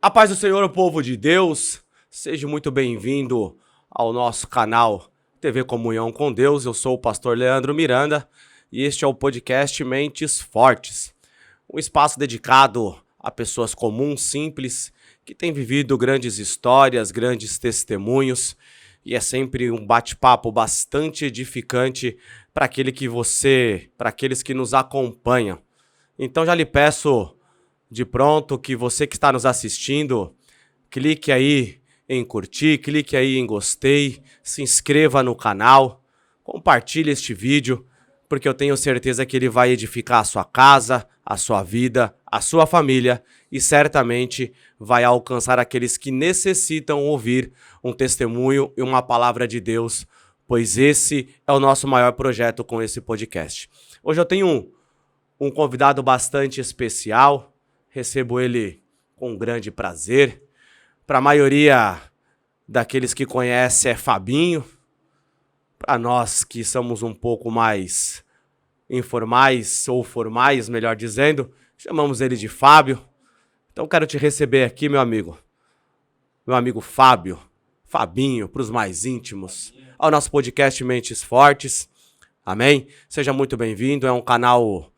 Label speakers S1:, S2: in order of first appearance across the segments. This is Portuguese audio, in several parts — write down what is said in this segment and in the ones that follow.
S1: A paz do Senhor, povo de Deus, seja muito bem-vindo ao nosso canal TV Comunhão com Deus. Eu sou o pastor Leandro Miranda e este é o podcast Mentes Fortes, um espaço dedicado a pessoas comuns, simples, que têm vivido grandes histórias, grandes testemunhos, e é sempre um bate-papo bastante edificante para aqueles que nos acompanham. Então já lhe peço de pronto que você que está nos assistindo, clique aí em curtir, clique aí em gostei, se inscreva no canal, compartilhe este vídeo, porque eu tenho certeza que ele vai edificar a sua casa, a sua vida, a sua família e certamente vai alcançar aqueles que necessitam ouvir um testemunho e uma palavra de Deus, pois esse é o nosso maior projeto com esse podcast. Hoje eu tenho um convidado bastante especial. Recebo ele com grande prazer. Para a maioria daqueles que conhecem é Fabinho. Para nós que somos um pouco mais informais ou formais, melhor dizendo, chamamos ele de Fábio. Então quero te receber aqui, meu amigo. Meu amigo Fábio, Fabinho, para os mais íntimos, ao nosso podcast Mentes Fortes. Amém? Seja muito bem-vindo. É um canal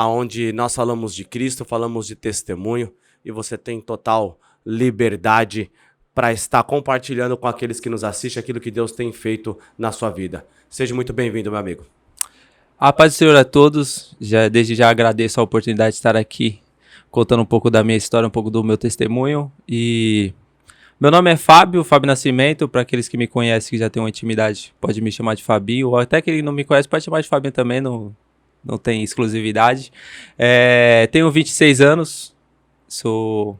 S1: onde nós falamos de Cristo, falamos de testemunho e você tem total liberdade para estar compartilhando com aqueles que nos assistem aquilo que Deus tem feito na sua vida. Seja muito bem-vindo, meu amigo.
S2: A paz do Senhor a todos. Desde já agradeço a oportunidade de estar aqui contando um pouco da minha história, um pouco do meu testemunho. E meu nome é Fábio Nascimento. Para aqueles que me conhecem, que já têm uma intimidade, pode me chamar de Fabinho. Ou até quem não me conhece, pode chamar de Fabinho também, não tem exclusividade. Tenho 26 anos, sou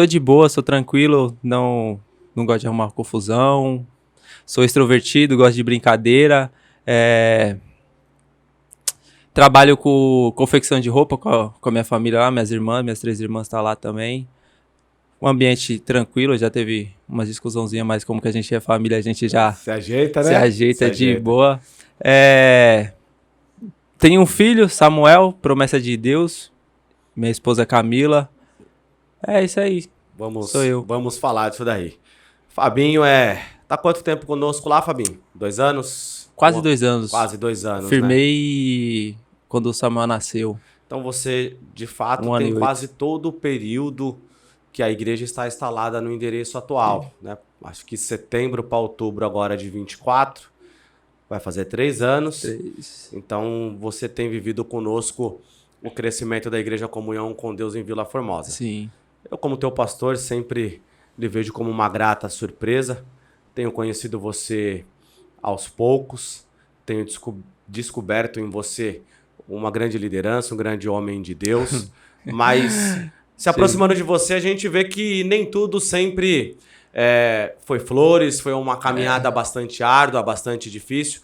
S2: de boa, sou tranquilo, não gosto de arrumar confusão, sou extrovertido, gosto de brincadeira, trabalho com confecção de roupa com a minha família lá, minhas 3 irmãs estão lá também. Um ambiente tranquilo, já teve uma discussãozinha, mas como que a gente é família, a gente já
S1: se ajeita, né?
S2: Se ajeita de boa. Tenho um filho, Samuel, promessa de Deus. Minha esposa Camila. É isso aí. Sou eu.
S1: Vamos falar disso daí. Fabinho tá quanto tempo conosco lá, Fabinho? 2 anos?
S2: Quase 2 anos.
S1: Quase 2 anos,
S2: Firmei, né? Quando o Samuel nasceu.
S1: Então você, de fato, tem quase todo o período que a igreja está instalada no endereço atual, né? Acho que setembro para outubro agora de 24. Vai fazer 3 anos.
S2: 3.
S1: Então, você tem vivido conosco o crescimento da Igreja Comunhão com Deus em Vila Formosa.
S2: Sim.
S1: Eu, como teu pastor, sempre lhe vejo como uma grata surpresa. Tenho conhecido você aos poucos. Tenho descoberto em você uma grande liderança, um grande homem de Deus. Mas, se aproximando de você, a gente vê que nem tudo sempre foi flores, foi uma caminhada bastante árdua, bastante difícil.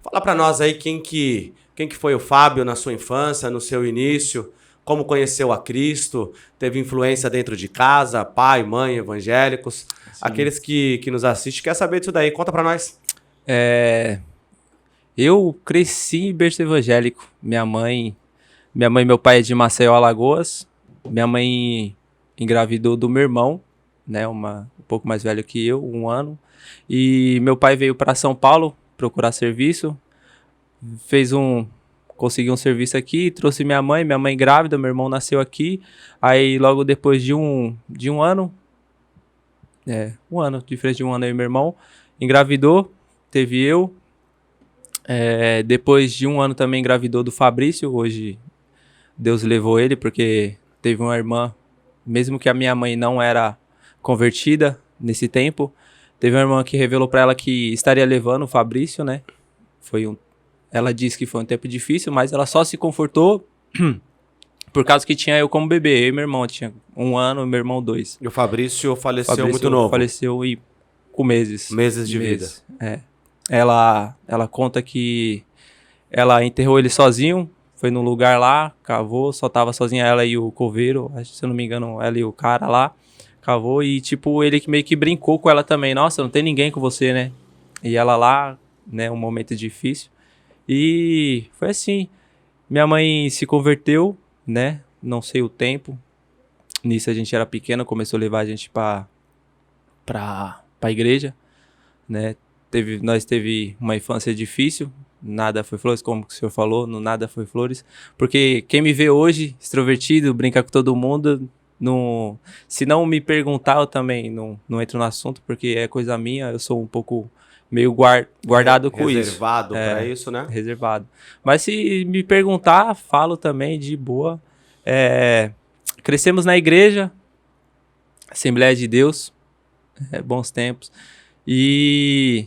S1: Fala pra nós aí quem que foi o Fábio na sua infância, no seu início, como conheceu a Cristo, teve influência dentro de casa, pai, mãe, evangélicos. Sim. Aqueles que nos assistem, quer saber disso daí, conta pra nós.
S2: Eu cresci em berço evangélico. Minha mãe e meu pai é de Maceió, Alagoas. Minha mãe engravidou do meu irmão, né, um pouco mais velho que eu, 1 ano. E meu pai veio para São Paulo procurar serviço, conseguiu um serviço aqui, trouxe minha mãe grávida, meu irmão nasceu aqui. Aí logo depois de um ano, diferença de 1 ano aí, meu irmão engravidou, teve eu. Depois de 1 ano também engravidou do Fabrício. Hoje Deus levou ele porque teve uma irmã, mesmo que a minha mãe não era convertida nesse tempo, teve uma irmã que revelou para ela que estaria levando o Fabrício, né? Ela disse que foi um tempo difícil, mas ela só se confortou por causa que tinha eu como bebê. Eu e meu irmão tinha 1 ano, meu irmão 2.
S1: E o Fabrício faleceu muito novo.
S2: Faleceu com meses.
S1: Meses de vida.
S2: Ela conta que ela enterrou ele sozinho, foi num lugar lá, cavou, só tava sozinha ela e o coveiro, se eu não me engano, ela e o cara lá. Cavou e, tipo, ele meio que brincou com ela também. Nossa, não tem ninguém com você, né? E ela lá, né, um momento difícil. E foi assim. Minha mãe se converteu, né? Não sei o tempo. Nisso a gente era pequeno, começou a levar a gente pra igreja, né? Nós teve uma infância difícil, nada foi flores, como o senhor falou, no nada foi flores. Porque quem me vê hoje, extrovertido, brinca com todo mundo, não, se não me perguntar, eu também não entro no assunto, porque é coisa minha, eu sou um pouco meio guardado com isso.
S1: Reservado pra isso, né?
S2: Reservado. Mas se me perguntar, falo também de boa. Crescemos na igreja, Assembleia de Deus, bons tempos. E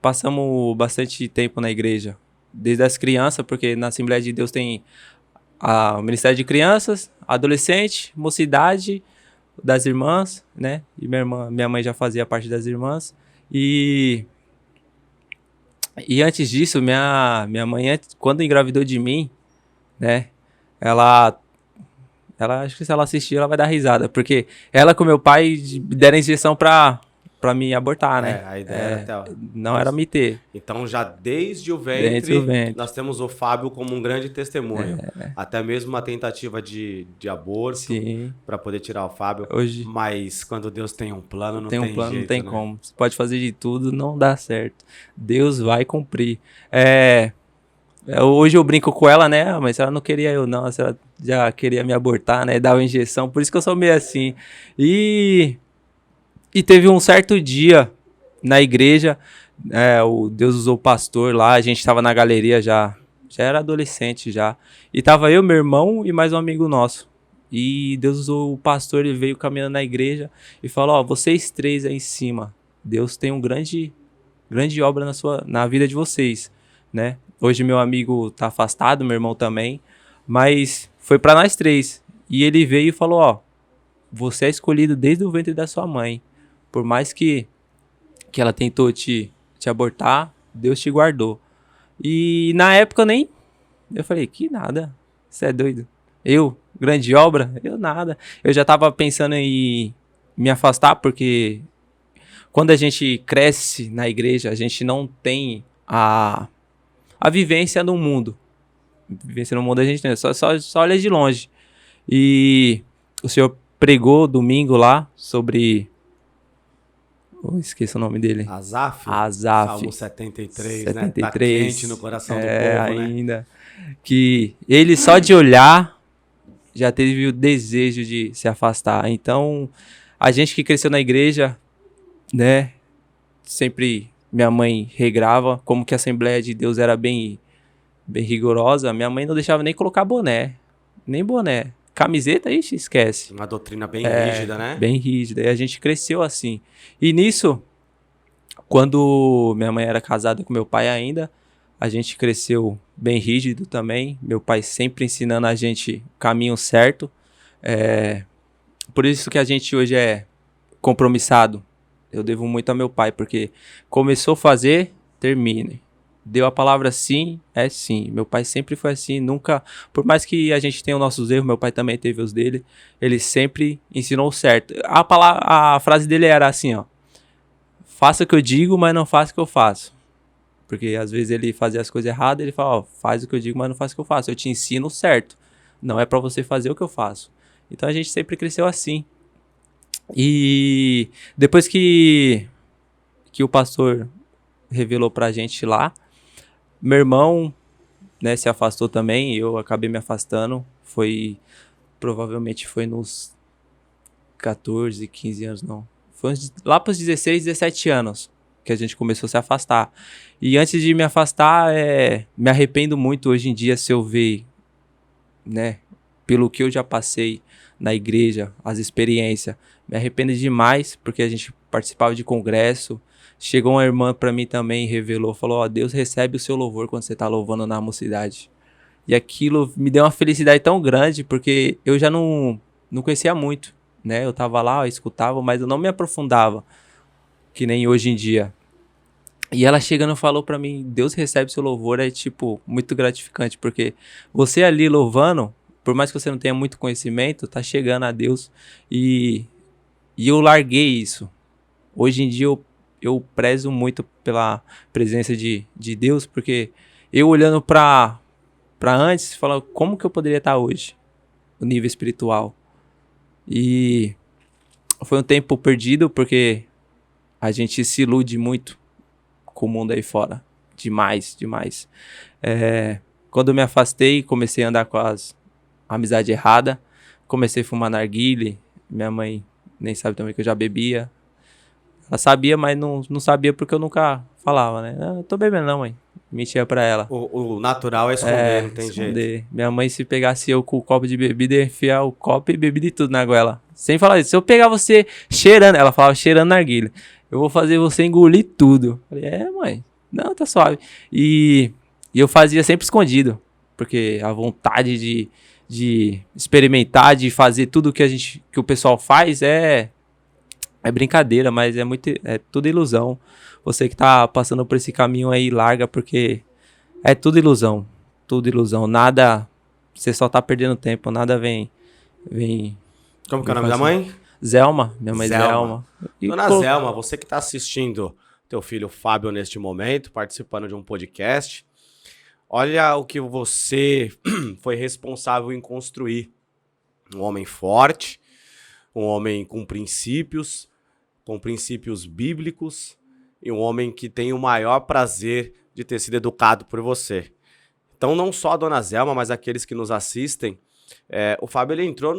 S2: passamos bastante tempo na igreja, desde as crianças, porque na Assembleia de Deus tem o Ministério de Crianças, Adolescente, Mocidade das Irmãs, né? E minha mãe já fazia parte das irmãs. E antes disso, minha mãe, quando engravidou de mim, né? Ela, acho que se ela assistir, ela vai dar risada. Porque ela com meu pai deram injeção pra me abortar, né?
S1: A ideia era até...
S2: Não era me ter.
S1: Então, já desde o ventre, nós temos o Fábio como um grande testemunho. Até mesmo uma tentativa de aborto para poder tirar o Fábio.
S2: Hoje,
S1: mas quando Deus tem um plano, não tem jeito,
S2: não tem
S1: né?
S2: como. Você pode fazer de tudo, não dá certo. Deus vai cumprir. Hoje eu brinco com ela, né? Mas ela não queria eu, não. Ela já queria me abortar, né? Dar uma injeção. Por isso que eu sou meio assim. E teve um certo dia na igreja, o Deus usou o pastor lá, a gente estava na galeria já era adolescente já. E tava eu, meu irmão e mais um amigo nosso. E Deus usou o pastor, ele veio caminhando na igreja e falou, vocês três aí em cima, Deus tem um grande obra na vida de vocês, né? Hoje meu amigo tá afastado, meu irmão também, mas foi para nós três. E ele veio e falou, você é escolhido desde o ventre da sua mãe. Por mais que ela tentou te abortar, Deus te guardou. E na época eu falei, que nada, você é doido. Eu, grande obra? Eu nada. Eu já tava pensando em me afastar, porque quando a gente cresce na igreja, a gente não tem a vivência no mundo. Vivência no mundo a gente tem, só olha de longe. E o senhor pregou domingo lá sobre... esqueci o nome dele.
S1: Asaf.
S2: Salmo
S1: 73, né? Tá quente no coração do povo,
S2: ainda. Né? Que ele só de olhar já teve o desejo de se afastar. Então, a gente que cresceu na igreja, né? Sempre minha mãe regrava, como que a Assembleia de Deus era bem rigorosa. Minha mãe não deixava nem colocar boné. Nem boné. Camiseta, ixi, esquece.
S1: Uma doutrina bem rígida, né?
S2: Bem rígida. E a gente cresceu assim. E nisso, quando minha mãe era casada com meu pai ainda, a gente cresceu bem rígido também. Meu pai sempre ensinando a gente o caminho certo. Por isso que a gente hoje é compromissado. Eu devo muito a meu pai, porque começou a fazer, termine. Deu a palavra sim, é sim. Meu pai sempre foi assim, nunca... Por mais que a gente tenha os nossos erros, meu pai também teve os dele, ele sempre ensinou certo. A frase dele era assim, faça o que eu digo, mas não faça o que eu faço. Porque às vezes ele fazia as coisas erradas, ele fala, faz o que eu digo, mas não faz o que eu faço. Eu te ensino certo. Não é pra você fazer o que eu faço. Então a gente sempre cresceu assim. E depois que o pastor revelou pra gente lá, meu irmão, né, se afastou também, eu acabei me afastando. Provavelmente foi nos 14, 15 anos, não. Foi lá pros 16, 17 anos que a gente começou a se afastar. E antes de me afastar, me arrependo muito hoje em dia se eu ver, né, pelo que eu já passei na igreja, as experiências. Me arrependo demais, porque a gente participava de congresso. Chegou uma irmã pra mim também e revelou, falou, Deus recebe o seu louvor quando você tá louvando na mocidade. E aquilo me deu uma felicidade tão grande, porque eu já não conhecia muito, né? Eu tava lá, eu escutava, mas eu não me aprofundava, que nem hoje em dia. E ela chegando falou pra mim, Deus recebe o seu louvor, muito gratificante, porque você ali louvando, por mais que você não tenha muito conhecimento, tá chegando a Deus. E eu larguei isso. Hoje em dia eu prezo muito pela presença de Deus, porque eu olhando pra antes, falo, como que eu poderia estar hoje? No nível espiritual. E foi um tempo perdido porque a gente se ilude muito com o mundo aí fora. Demais, demais. Quando eu me afastei, comecei a andar com as amizades erradas. Comecei a fumar narguile. Minha mãe nem sabe também que eu já bebia. Ela sabia, mas não sabia porque eu nunca falava, né? Eu tô bebendo não, mãe. Mentia pra ela.
S1: O natural é esconder, não tem jeito.
S2: Esconder. Minha mãe, se pegasse eu com o copo de bebida, ia enfiar o copo e bebida e tudo na goela. Sem falar isso. Se eu pegar você cheirando, ela falava cheirando narguilha, eu vou fazer você engolir tudo. Eu falei, mãe, não, tá suave. E eu fazia sempre escondido, porque a vontade de experimentar, de fazer tudo que o pessoal faz é brincadeira, mas é tudo ilusão. Você que tá passando por esse caminho aí, larga, porque é tudo ilusão. Tudo ilusão. Nada, você só tá perdendo tempo, nada vem.
S1: Como que é o nome da mãe?
S2: Zelma, minha mãe Zelma.
S1: Dona Zelma, você que tá assistindo teu filho Fábio neste momento, participando de um podcast, olha o que você foi responsável em construir. Um homem forte, um homem com princípios bíblicos, e um homem que tem o maior prazer de ter sido educado por você. Então, não só a Dona Zelma, mas aqueles que nos assistem, o Fábio ele entrou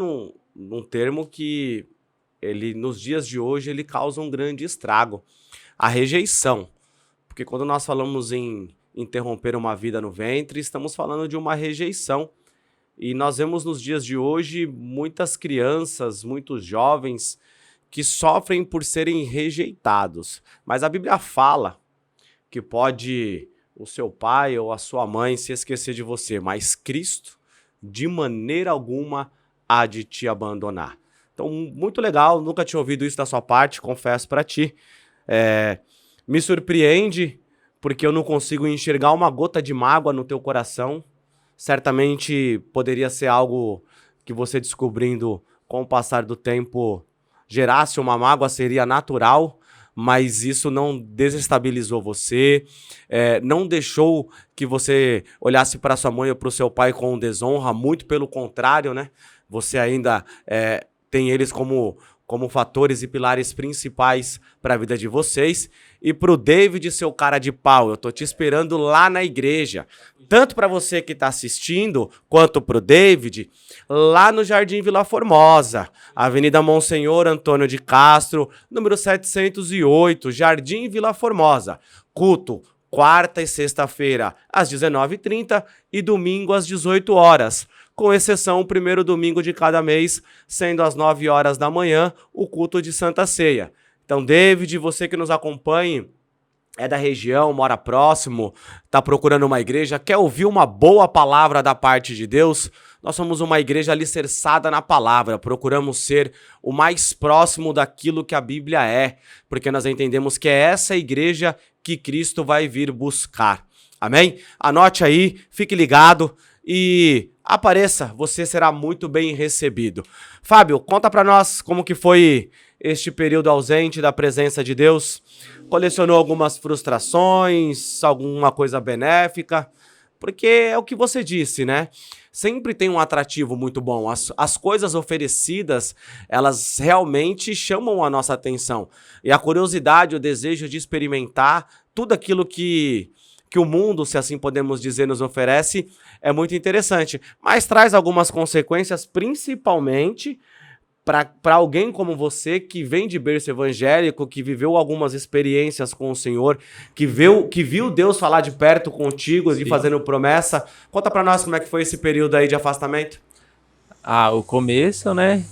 S1: num termo que, nos dias de hoje, ele causa um grande estrago. A rejeição. Porque quando nós falamos em interromper uma vida no ventre, estamos falando de uma rejeição. E nós vemos nos dias de hoje muitas crianças, muitos jovens que sofrem por serem rejeitados. Mas a Bíblia fala que pode o seu pai ou a sua mãe se esquecer de você, mas Cristo, de maneira alguma, há de te abandonar. Então, muito legal, nunca tinha ouvido isso da sua parte, confesso para ti. Me surpreende, porque eu não consigo enxergar uma gota de mágoa no teu coração. Certamente poderia ser algo que você, descobrindo com o passar do tempo, gerasse uma mágoa, seria natural, mas isso não desestabilizou você, não deixou que você olhasse para sua mãe ou para o seu pai com desonra, muito pelo contrário, né? Você ainda tem eles como fatores e pilares principais para a vida de vocês. E pro David, seu cara de pau, eu tô te esperando lá na igreja. Tanto para você que tá assistindo, quanto pro David, lá no Jardim Vila Formosa, Avenida Monsenhor Antônio de Castro, número 708, Jardim Vila Formosa. Culto, quarta e sexta-feira, às 19h30 e domingo às 18 horas. Com exceção o primeiro domingo de cada mês, sendo às 9 horas da manhã, o culto de Santa Ceia. Então, David, você que nos acompanhe, é da região, mora próximo, está procurando uma igreja, quer ouvir uma boa palavra da parte de Deus? Nós somos uma igreja alicerçada na palavra, procuramos ser o mais próximo daquilo que a Bíblia é, porque nós entendemos que é essa igreja que Cristo vai vir buscar. Amém? Anote aí, fique ligado e apareça, você será muito bem recebido. Fábio, conta para nós como que foi este período ausente da presença de Deus. Colecionou algumas frustrações, alguma coisa benéfica, porque é o que você disse, né? Sempre tem um atrativo muito bom. As coisas oferecidas, elas realmente chamam a nossa atenção. E a curiosidade, o desejo de experimentar tudo aquilo que o mundo, se assim podemos dizer, nos oferece, é muito interessante. Mas traz algumas consequências, principalmente para alguém como você, que vem de berço evangélico, que viveu algumas experiências com o Senhor, que viu Deus falar de perto contigo e fazendo promessa. Conta para nós como é que foi esse período aí de afastamento.
S2: O começo, né?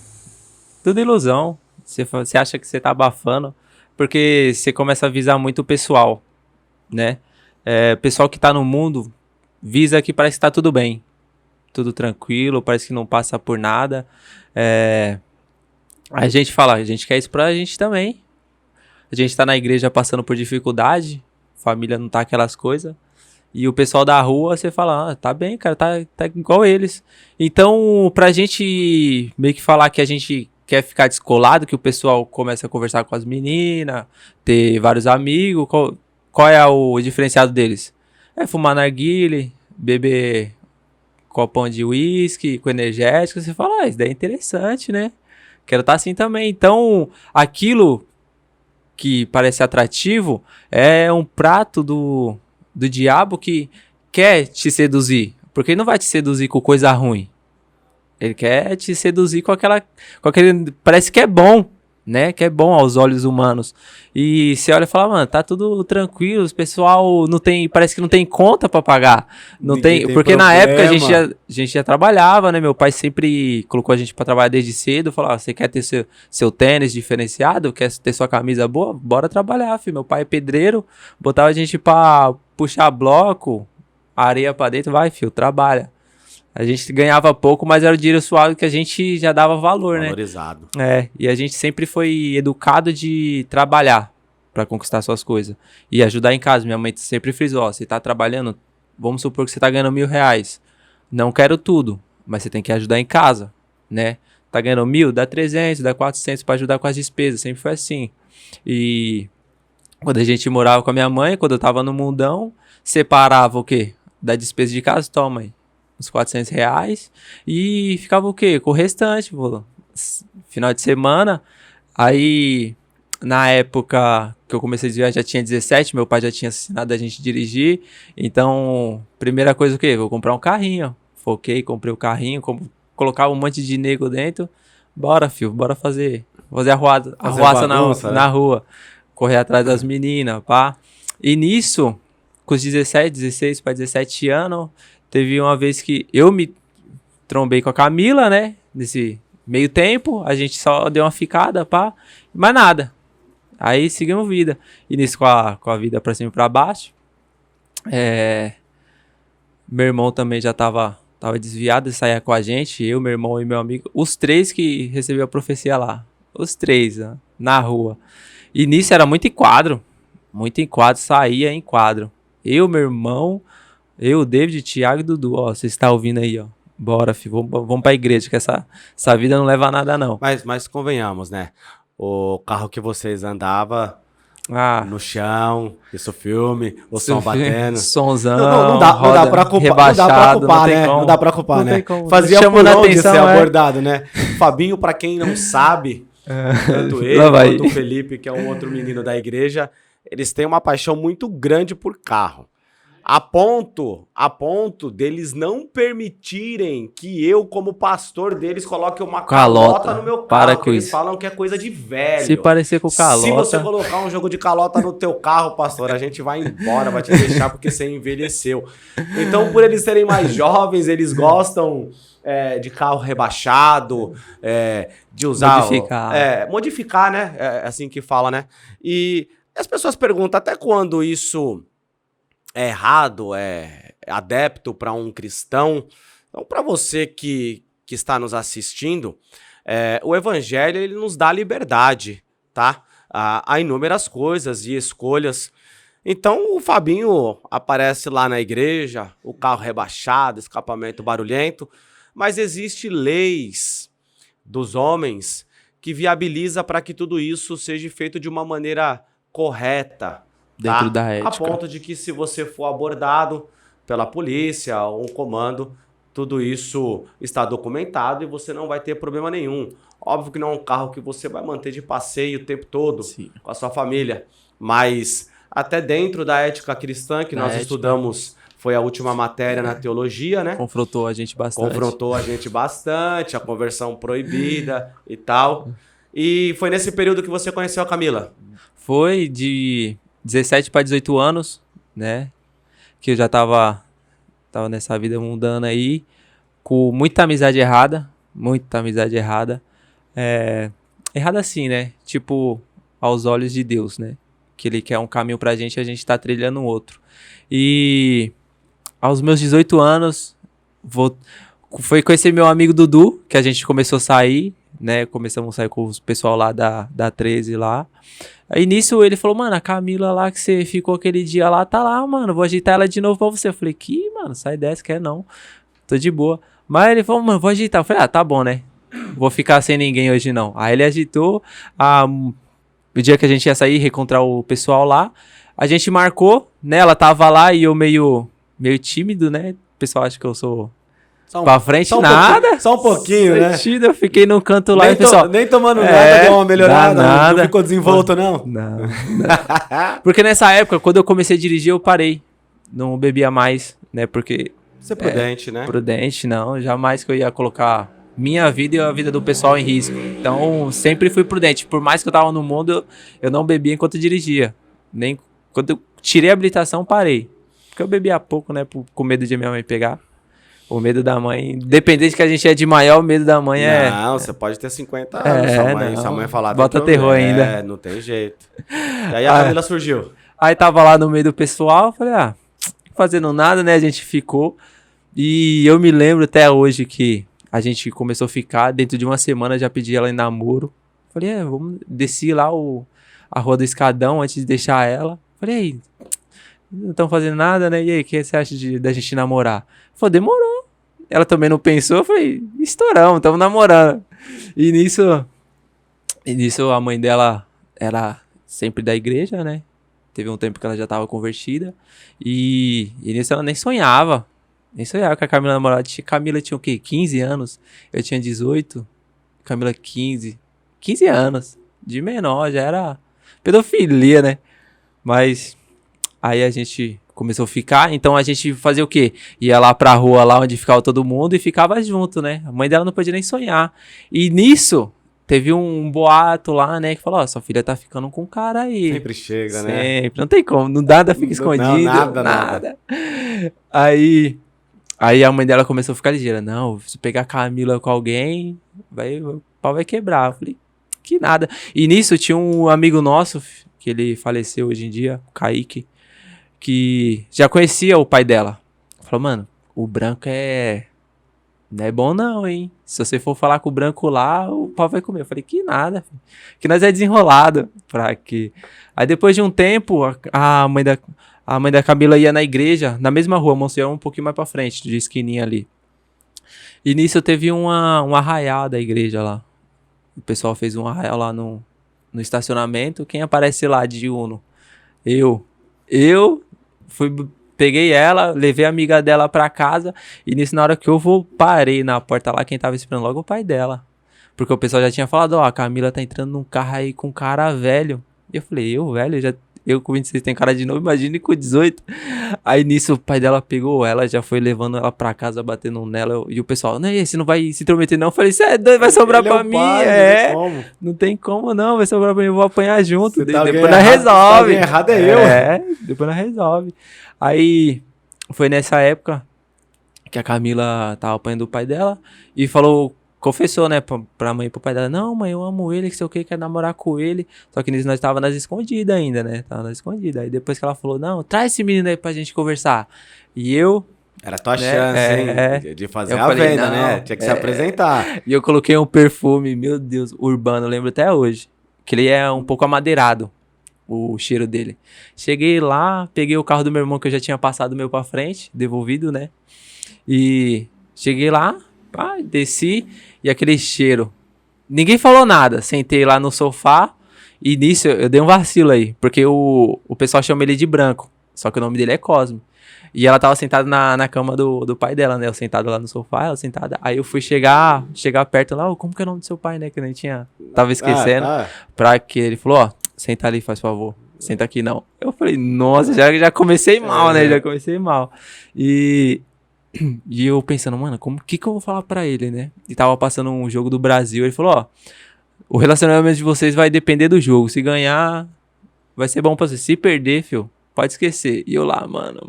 S2: Tudo ilusão. Você acha que você tá abafando, porque você começa a visar muito o pessoal, né? Pessoal que tá no mundo visa que parece que tá tudo bem, tudo tranquilo, parece que não passa por nada. A gente fala, a gente quer isso pra gente também. A gente tá na igreja passando por dificuldade, família não tá aquelas coisas. E o pessoal da rua, você fala, tá bem, cara, tá igual eles. Então, pra gente meio que falar que a gente quer ficar descolado, que o pessoal começa a conversar com as meninas, ter vários amigos, qual é o diferenciado deles? Fumar narguile, beber copão de uísque com energético. Você fala, isso daí é interessante, né? quero estar assim também. Então, aquilo que parece atrativo é um prato do diabo que quer te seduzir. Porque ele não vai te seduzir com coisa ruim. Ele quer te seduzir com aquele... Parece que é bom, né? Que é bom aos olhos humanos. E você olha e fala, mano, tá tudo tranquilo, o pessoal não tem... Parece que não tem conta pra pagar. Não tem, porque
S1: problema.
S2: na época a gente já trabalhava, né? Meu pai sempre colocou a gente pra trabalhar desde cedo. Falava, você quer ter seu tênis diferenciado? Quer ter sua camisa boa? Bora trabalhar, filho. Meu pai é pedreiro, botava a gente pra puxar bloco, areia pra dentro, vai, filho, trabalha. A gente ganhava pouco, mas era o dinheiro suave que a gente já dava valor,
S1: Valorizado.
S2: né? E a gente sempre foi educado de trabalhar pra conquistar suas coisas. E ajudar em casa. Minha mãe sempre frisou, ó, você tá trabalhando, vamos supor que você tá ganhando R$1.000. Não quero tudo, mas você tem que ajudar em casa, né? Tá ganhando 1.000, dá 300, dá 400 pra ajudar com as despesas. Sempre foi assim. E quando a gente morava com a minha mãe, quando eu tava no mundão, separava o quê? Da despesa de casa, toma aí. Uns R$400 e ficava o quê? Com o restante, pô. Final de semana. Aí, na época que eu comecei a desviar, já tinha 17, meu pai já tinha ensinado a gente a dirigir. Então, primeira coisa o quê? Vou comprar um carrinho. Foquei, comprei o carrinho, colocava um monte de nego dentro. Bora, filho, bora fazer arruaça na rua. Correr atrás das meninas, pá. E nisso, com os 16 para 17 anos, teve uma vez que eu me trombei com a Camila, né? Nesse meio tempo, a gente só deu uma ficada, pá. Mas nada. Aí seguimos vida. E nisso com a vida pra cima e pra baixo. Meu irmão também já tava desviado e saía com a gente. Eu, meu irmão e meu amigo. Os 3 que receberam a profecia lá. Os 3, né? Na rua. E nisso era muito em quadro. Muito em quadro, saía em quadro. Eu, meu irmão... Eu, David, Thiago e Dudu, ó, você está ouvindo aí, ó. Bora, filho, vamos pra igreja, que essa vida não leva a nada, não.
S1: Mas convenhamos, né? O carro que vocês andavam no chão, isso filme, o som batendo.
S2: Sonzão,
S1: não dá pra culpar, né? Não dá pra culpar, né? Fazia por onde ser abordado, né? Fabinho, pra quem não sabe, tanto ele quanto o Felipe, que é um outro menino da igreja, eles têm uma paixão muito grande por carro. A ponto deles não permitirem que eu, como pastor deles, coloque uma calota no meu carro.
S2: Para com
S1: eles
S2: isso.
S1: falam que é coisa de velho.
S2: Se parecer com calota...
S1: Se você colocar um jogo de calota no teu carro, pastor, a gente vai embora, vai te deixar porque você envelheceu. Então, por eles serem mais jovens, eles gostam de carro rebaixado, de usar... Modificar, né? É assim que fala, né? E as pessoas perguntam até quando isso... é errado, é adepto para um cristão. Então, para você que está nos assistindo, o evangelho ele nos dá liberdade, tá? Há inúmeras coisas e escolhas. Então, o Fabinho aparece lá na igreja, o carro rebaixado, escapamento barulhento, mas existem leis dos homens que viabiliza para que tudo isso seja feito de uma maneira correta,
S2: dentro da ética.
S1: A ponto de que se você for abordado pela polícia ou um comando, tudo isso está documentado e você não vai ter problema nenhum. Óbvio que não é um carro que você vai manter de passeio o tempo todo com a sua família, mas até dentro da ética cristã que nós estudamos, foi a última matéria na teologia, né?
S2: Confrontou a gente bastante.
S1: A conversão proibida e tal. E foi nesse período que você conheceu a Camila?
S2: Foi de 17 para 18 anos, né? Que eu já tava nessa vida mundana aí, com muita amizade errada. Errada assim, né? Tipo, aos olhos de Deus, né? Que ele quer um caminho pra gente e a gente tá trilhando um outro. E aos meus 18 anos, foi conhecer meu amigo Dudu, que a gente começou a sair, né? Começamos a sair com o pessoal lá da 13 lá. Aí nisso ele falou, mano, a Camila lá que você ficou aquele dia lá, tá lá, mano, vou agitar ela de novo pra você. Eu falei, mano, sai dessa, quer não, tô de boa. Mas ele falou, mano, vou agitar. Eu falei, tá bom, né, vou ficar sem ninguém hoje não. Aí ele agitou, o dia que a gente ia sair, reencontrar o pessoal lá, a gente marcou, né, ela tava lá e eu meio tímido, né, o pessoal acha que eu sou Pra frente, nada.
S1: Só um pouquinho, né?
S2: Sentido, eu fiquei no canto lá
S1: Nem,
S2: e o pessoal...
S1: nem tomando nada, deu uma melhorada.
S2: nada.
S1: Não ficou desenvolto, não?
S2: Não. Porque nessa época, quando eu comecei a dirigir, eu parei. Não bebia mais, né? Porque...
S1: Você é prudente, né?
S2: Prudente, não. Jamais que eu ia colocar minha vida e a vida do pessoal em risco. Então, sempre fui prudente. Por mais que eu tava no mundo, eu não bebia enquanto dirigia. Nem quando eu tirei a habilitação, parei. Porque eu bebia pouco, né? Com medo de minha mãe pegar. O medo da mãe, dependente que a gente é de maior, o medo da mãe
S1: Não, você pode ter 50 anos, sua mãe falar...
S2: Bota terror ainda.
S1: Não tem jeito. E aí a Camila surgiu.
S2: Aí tava lá no meio do pessoal, falei, fazendo nada, né, a gente ficou. E eu me lembro até hoje que a gente começou a ficar, dentro de uma semana já pedi ela em namoro. Falei, vamos descer lá a rua do Escadão antes de deixar ela. Falei, aí, não estão fazendo nada, né, e aí, o que você acha da gente namorar? Falei, demorou. Ela também não pensou, eu falei, estouramos, estamos namorando. E nisso a mãe dela era sempre da igreja, né? Teve um tempo que ela já estava convertida. E nisso ela nem sonhava. Nem sonhava que a Camila namorava. Camila tinha o quê? 15 anos. Eu tinha 18. Camila 15. 15 anos. De menor, já era pedofilia, né? Mas aí a gente... começou a ficar, então a gente fazia o quê? Ia lá pra rua, lá onde ficava todo mundo e ficava junto, né? A mãe dela não podia nem sonhar. E nisso, teve um boato lá, né? Que falou, sua filha tá ficando com um cara aí.
S1: Sempre chega, né?
S2: Sempre, não tem como, nada fica escondido.
S1: Não, nada.
S2: Aí a mãe dela começou a ficar ligeira. Não, se pegar a Camila com alguém, o pau vai quebrar. Eu falei, que nada. E nisso tinha um amigo nosso, que ele faleceu hoje em dia, o Kaique, que já conhecia o pai dela. Falou, mano, o branco não é bom não, hein? Se você for falar com o branco lá, o pau vai comer. Eu falei, que nada, filho. Que nós é desenrolado. Pra quê? Aí depois de um tempo, a mãe da Camila ia na igreja, na mesma rua, Monsenhor, um pouquinho mais pra frente, de esquininha ali. E nisso teve um arraial da igreja lá. O pessoal fez um arraial lá no estacionamento. Quem aparece lá de Uno? Eu peguei ela, levei a amiga dela pra casa. E nisso, na hora que eu parei na porta lá, quem tava esperando logo o pai dela. Porque o pessoal já tinha falado, a Camila tá entrando num carro aí com um cara velho. E eu falei, velho, eu com 26 tenho cara de novo, imagine com 18. Aí nisso o pai dela pegou ela, já foi levando ela pra casa, batendo nela. E o pessoal, não, você não vai se intrometer não? Eu falei, você é doido, vai sobrar
S1: Ele
S2: pra
S1: é
S2: mim.
S1: Pai,
S2: não tem como não, vai sobrar pra mim, eu vou apanhar junto.
S1: Depois
S2: nós resolve.
S1: Errado é eu.
S2: Depois nós resolve. Aí foi nessa época que a Camila tava apanhando o pai dela e confessou, né, pra mãe e pro pai dela, não, mãe, eu amo ele, que sei o que, quer namorar com ele. Só que nós tava nas escondidas ainda, né, Aí depois que ela falou, não, traz esse menino aí pra gente conversar. E eu...
S1: Era a tua chance, hein, de fazer a
S2: falei,
S1: venda, né, tinha que se apresentar.
S2: E eu coloquei um perfume, meu Deus, urbano, eu lembro até hoje, que ele é um pouco amadeirado, o cheiro dele. Cheguei lá, peguei o carro do meu irmão, que eu já tinha passado o meu pra frente, devolvido, né, e cheguei lá, desci, e aquele cheiro. Ninguém falou nada. Sentei lá no sofá. E nisso eu dei um vacilo aí. Porque o pessoal chama ele de branco. Só que o nome dele é Cosme. E ela tava sentada na cama do pai dela, né? Eu sentado lá no sofá, ela sentada. Aí eu fui chegar perto lá. Como que é o nome do seu pai, né? Que eu nem tinha... Tava esquecendo. Pra que ele falou, senta ali, faz favor. Senta aqui, não. Eu falei, nossa, já comecei mal, né? Já comecei mal. E eu pensando, mano, que eu vou falar pra ele, né? E tava passando um jogo do Brasil, ele falou, o relacionamento de vocês vai depender do jogo. Se ganhar, vai ser bom pra você. Se perder, filho, pode esquecer. E eu lá, mano.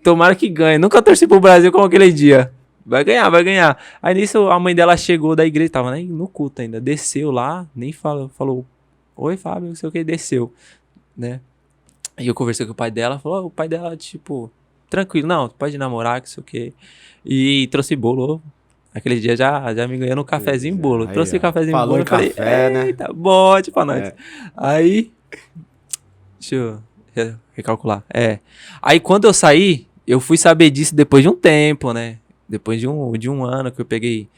S2: Tomara que ganhe. Nunca torci pro Brasil como aquele dia. Vai ganhar. Aí nisso, a mãe dela chegou da igreja, tava no culto ainda. Desceu lá, nem falou, oi, Fábio, não sei o que, desceu, né? E eu conversei com o pai dela, falou, o pai dela, tipo... Tranquilo, não, pode namorar, que sei o quê. E trouxe bolo. Aquele dia já me ganhou no cafezinho e bolo. Trouxe cafezinho e bolo.
S1: Falou em café, né?
S2: Eita, bote pra nós. Aí, deixa eu recalcular. Aí quando eu saí, eu fui saber disso depois de um tempo, né? Depois de um ano que eu peguei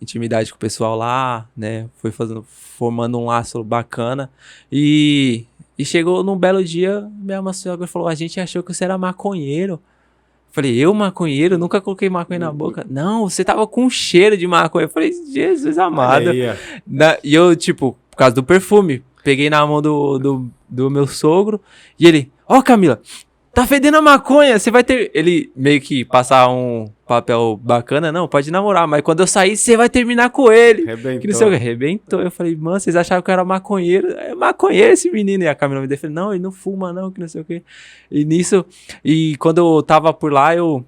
S2: intimidade com o pessoal lá, né? Fui formando um laço bacana. E chegou num belo dia, minha sogra falou, a gente achou que você era maconheiro. Falei, eu maconheiro? Nunca coloquei maconha na boca. Não, você tava com cheiro de maconha. Eu falei, Jesus amado. E eu, tipo, por causa do perfume, peguei na mão do meu sogro e ele, ó, Camila, tá fedendo a maconha, você vai ter... Ele meio que passar um papel bacana, não, pode namorar, mas quando eu sair, você vai terminar com ele.
S1: Arrebentou.
S2: Que não sei o que, arrebentou. Eu falei, mano, vocês achavam que eu era maconheiro? É maconheiro esse menino. E a Camila me defendeu, não, ele não fuma não, que não sei o que. E nisso, e quando eu tava por lá, eu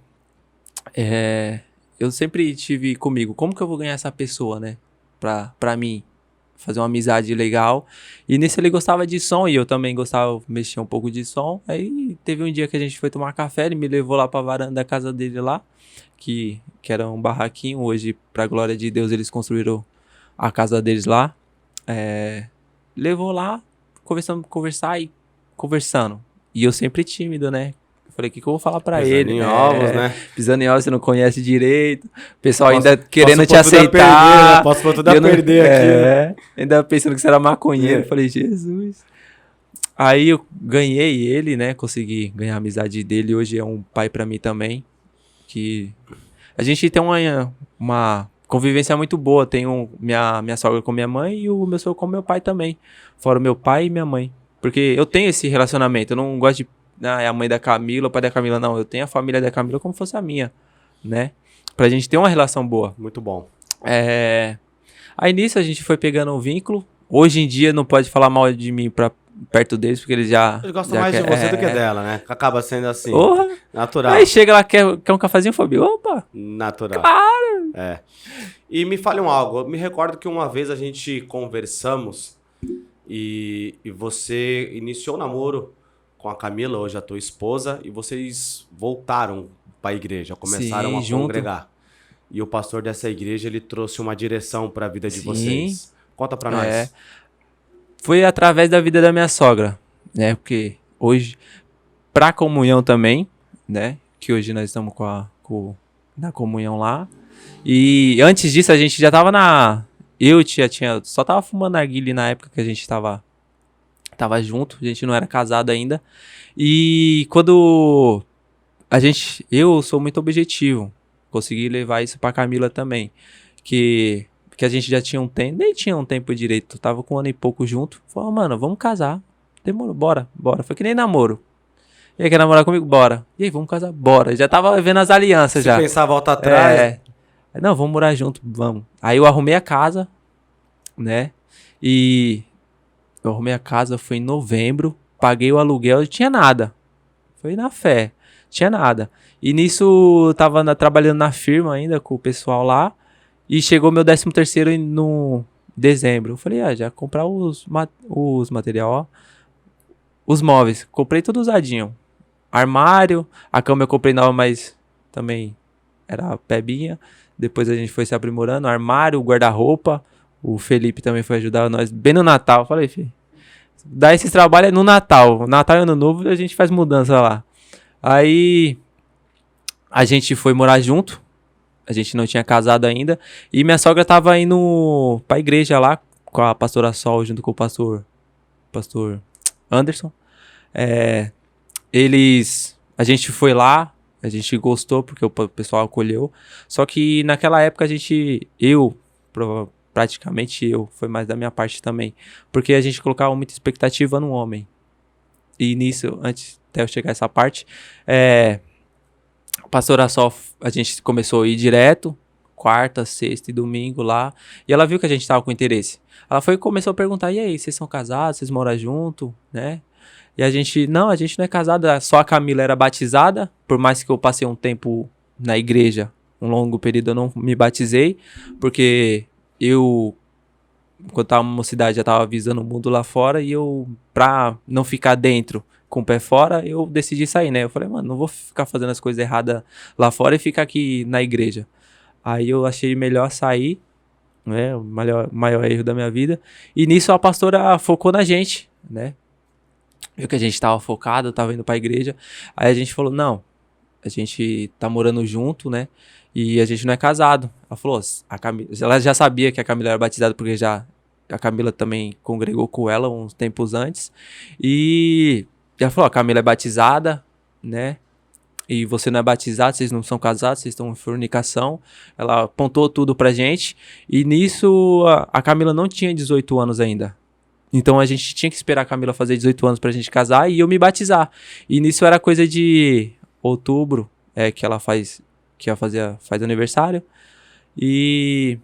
S2: sempre tive comigo, como que eu vou ganhar essa pessoa, né, pra mim? Fazer uma amizade legal. E nisso ele gostava de som e eu também gostava, mexer um pouco de som. Aí teve um dia que a gente foi tomar café, ele me levou lá pra varanda da casa dele lá, que era um barraquinho. Hoje, pra glória de Deus, eles construíram a casa deles lá. Levou lá, conversando. E eu sempre tímido, né? Falei, o que eu vou falar pra ele?
S1: Pisando em ovos, né?
S2: Pisando em ovos, você não conhece direito. O pessoal ainda querendo te
S1: aceitar.
S2: aceitar.
S1: Né? Posso pôr tudo a perder aqui. Né?
S2: Ainda pensando que você era maconheiro. Falei, Jesus. Aí eu ganhei ele, né? Consegui ganhar a amizade dele. Hoje é um pai pra mim também. Que a gente tem uma convivência muito boa. Tenho minha sogra com minha mãe e o meu sogro com meu pai também. Fora o meu pai e minha mãe. Porque eu tenho esse relacionamento. Eu não gosto de... é a mãe da Camila, o pai da Camila. Não, eu tenho a família da Camila como se fosse a minha, né? Pra gente ter uma relação boa.
S1: Muito bom.
S2: Aí nisso a gente foi pegando um vínculo. Hoje em dia não pode falar mal de mim perto deles, porque eles já...
S1: Eles gostam mais de você do que dela, né? Acaba sendo assim. Natural.
S2: Aí chega lá, quer um cafezinho, Fabio? Opa!
S1: Natural.
S2: Claro!
S1: E me fale algo. Eu me recordo que uma vez a gente conversamos e você iniciou o namoro com a Camila, hoje a tua esposa, e vocês voltaram para a igreja, começaram a congregar. E o pastor dessa igreja, ele trouxe uma direção para a vida de vocês. Conta para nós.
S2: Foi através da vida da minha sogra, né? Porque hoje, pra comunhão também, né? Que hoje nós estamos na comunhão lá. E antes disso, a gente já tava só tava fumando narguilé na época que a gente tava junto, a gente não era casado ainda. E quando eu sou muito objetivo, consegui levar isso pra Camila também, que a gente já tinha nem tinha um tempo direito, tava com um ano e pouco junto. Falou, mano, vamos casar. Demorou, bora. Foi que nem namoro. E aí, quer namorar comigo? Bora. E aí, vamos casar? Bora. Já tava vendo as alianças já.
S1: Se pensar, volta atrás.
S2: Não, vamos morar junto, vamos. Aí eu arrumei a casa, né? E eu arrumei a casa, foi em novembro, paguei o aluguel, não tinha nada. Foi na fé, tinha nada. E nisso eu tava trabalhando na firma ainda com o pessoal lá. E chegou meu 13º no dezembro. Eu falei, já comprar os material, ó. Os móveis, comprei tudo usadinho. Armário, a cama eu comprei nova, mas também era pebinha. Depois a gente foi se aprimorando. Armário, guarda-roupa. O Felipe também foi ajudar nós bem no Natal. Eu falei, filho, dá esses trabalhos no Natal. Natal e Ano Novo a gente faz mudança lá. Aí a gente foi morar junto. A gente não tinha casado ainda. E minha sogra tava indo pra igreja lá com a pastora Sol, junto com o pastor Anderson. A gente foi lá, a gente gostou porque o pessoal acolheu. Só que naquela época praticamente foi mais da minha parte também. Porque a gente colocava muita expectativa no homem. E nisso, antes até eu chegar a essa parte, a pastora Sol, a gente começou a ir direto, quarta, sexta e domingo lá. E ela viu que a gente tava com interesse. Ela começou a perguntar, e aí, vocês são casados? Vocês moram junto? Né? E a gente não é casado, só a Camila era batizada. Por mais que eu passei um tempo na igreja, um longo período eu não me batizei. Porque quando tava na mocidade, já tava avisando o mundo lá fora. E pra não ficar dentro com o pé fora, eu decidi sair, né? Eu falei, mano, não vou ficar fazendo as coisas erradas lá fora e ficar aqui na igreja. Aí eu achei melhor sair, né? O maior erro da minha vida. E nisso a pastora focou na gente, né? Viu que a gente tava focado, tava indo pra igreja. Aí a gente falou, não, a gente tá morando junto, né? E a gente não é casado. Ela falou, ela já sabia que a Camila era batizada, porque a Camila também congregou com ela uns tempos antes. E ela falou, a Camila é batizada, né? e você não é batizado, vocês não são casados, vocês estão em fornicação. Ela apontou tudo pra gente. E nisso, a Camila não tinha 18 anos ainda. Então a gente tinha que esperar a Camila fazer 18 anos pra gente casar e eu me batizar. E nisso era coisa de outubro, que ela faz aniversário. E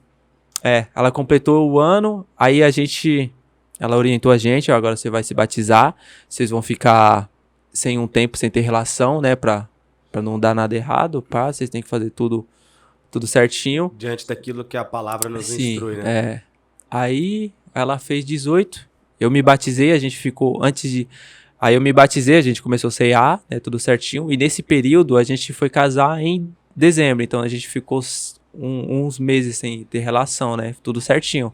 S2: ela completou o ano, aí ela orientou a gente, ó, agora você vai se batizar, vocês vão ficar sem um tempo, sem ter relação, né, pra não dar nada errado, pá, vocês têm que fazer tudo certinho.
S1: Diante daquilo que a palavra nos
S2: Sim,
S1: instrui, né?
S2: Aí ela fez 18, eu me batizei, a gente ficou, aí eu me batizei, a gente começou a ceiar, né, tudo certinho, e nesse período a gente foi casar em dezembro, então a gente ficou uns meses sem ter relação, né, tudo certinho.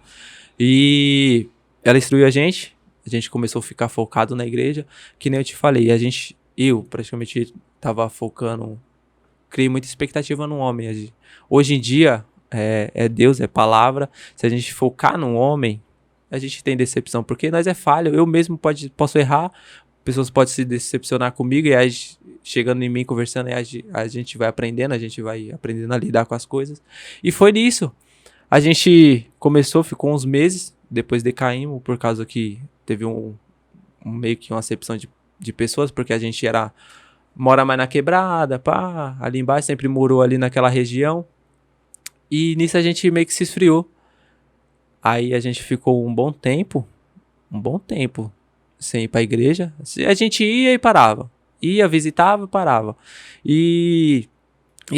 S2: E ela instruiu a gente começou a ficar focado na igreja, que nem eu te falei, eu praticamente tava focando, criei muita expectativa no homem. Hoje em dia, é Deus, é palavra, se a gente focar no homem, a gente tem decepção, porque nós é falho, eu mesmo posso errar, pessoas podem se decepcionar comigo, e aí chegando em mim, conversando, a gente vai aprendendo, a lidar com as coisas. E foi nisso. A gente começou, ficou uns meses, depois decaímos, por causa que teve meio que uma acepção de pessoas, porque a gente mora mais na quebrada, pá, ali embaixo, sempre morou ali naquela região. E nisso a gente meio que se esfriou. Aí a gente ficou um bom tempo sem ir pra igreja. A gente ia e parava. Ia, visitava e parava. E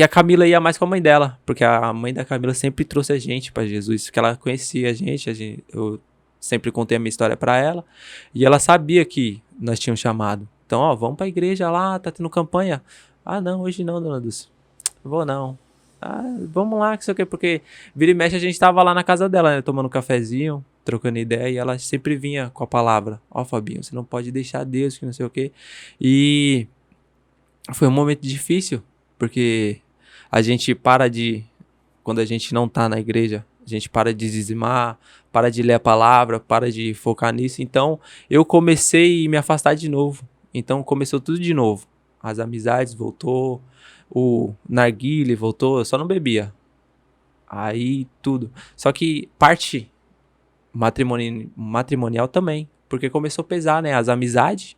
S2: a Camila ia mais com a mãe dela, porque a mãe da Camila sempre trouxe a gente pra Jesus, porque ela conhecia a gente, eu sempre contei a minha história pra ela, e ela sabia que nós tínhamos chamado. Então, ó, vamos pra igreja lá, tá tendo campanha. Ah, não, hoje não, dona Dulce. Vou não. Ah, vamos lá, que sei o que, porque vira e mexe a gente tava lá na casa dela, né, tomando um cafezinho, trocando ideia, e ela sempre vinha com a palavra, ó, Fabinho, você não pode deixar Deus, que não sei o que. E foi um momento difícil, porque a gente quando a gente não tá na igreja, a gente para de dizimar, para de ler a palavra, para de focar nisso. Então, eu comecei a me afastar de novo. Então, começou tudo de novo. As amizades voltou, o narguile voltou, eu só não bebia. Aí, tudo. Só que parte matrimonial também, porque começou a pesar, né, as amizades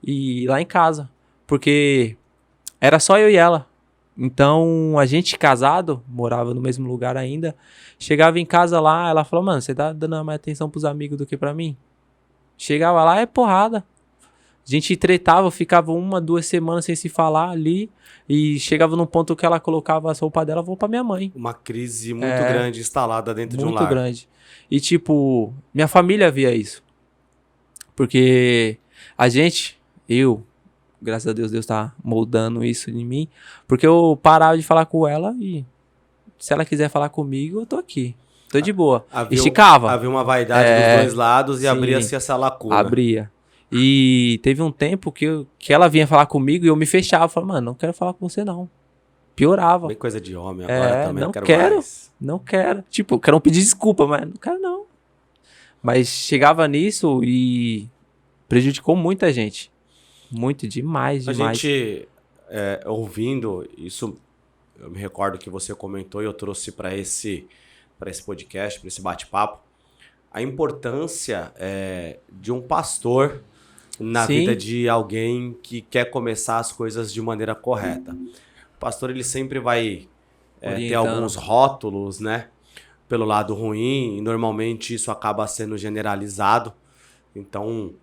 S2: e lá em casa. Porque era só eu e ela. Então, a gente casado, morava no mesmo lugar ainda, chegava em casa lá, ela falou, mano, você tá dando mais atenção pros amigos do que pra mim? Chegava lá, é porrada. A gente tretava, ficava 1, 2 semanas sem se falar ali, e chegava num ponto que ela colocava as roupas dela, vou pra minha mãe.
S1: Uma crise muito grande instalada dentro de um lar.
S2: Muito grande. E tipo, minha família via isso. Porque graças a Deus tá moldando isso em mim. Porque eu parava de falar com ela e se ela quiser falar comigo, eu tô aqui. Tô de boa. Esticava.
S1: Havia uma vaidade dos dois lados e
S2: sim,
S1: abria-se essa lacuna.
S2: Abria. E teve um tempo que ela vinha falar comigo e eu me fechava. Falava, mano, não quero falar com você não. Piorava.
S1: Bem coisa de homem agora também.
S2: Não
S1: quero mais.
S2: Não quero. Tipo, eu quero pedir desculpa, mas não quero não. Mas chegava nisso e prejudicou muita gente. Muito, demais.
S1: A gente, ouvindo isso, eu me recordo que você comentou e eu trouxe para esse podcast, para esse bate-papo, a importância de um pastor na vida de alguém que quer começar as coisas de maneira correta. O pastor, ele sempre vai ter alguns rótulos, né? Pelo lado ruim, e normalmente isso acaba sendo generalizado. Então,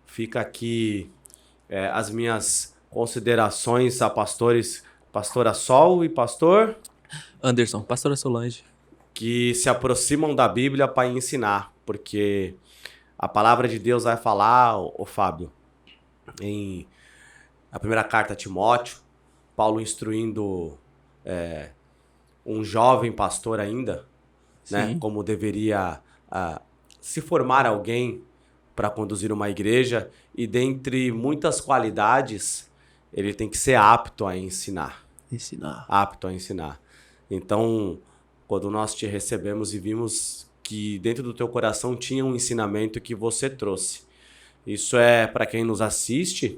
S1: fica aqui as minhas considerações a pastores, pastora Sol e pastor
S2: Anderson, pastora Solange,
S1: que se aproximam da Bíblia para ensinar, porque a palavra de Deus vai falar, ô Fábio, em a primeira carta a Timóteo, Paulo instruindo um jovem pastor ainda, né, como deveria se formar alguém para conduzir uma igreja, e dentre muitas qualidades, ele tem que ser apto a ensinar. Apto a ensinar. Então, quando nós te recebemos e vimos que dentro do teu coração tinha um ensinamento que você trouxe. Isso para quem nos assiste,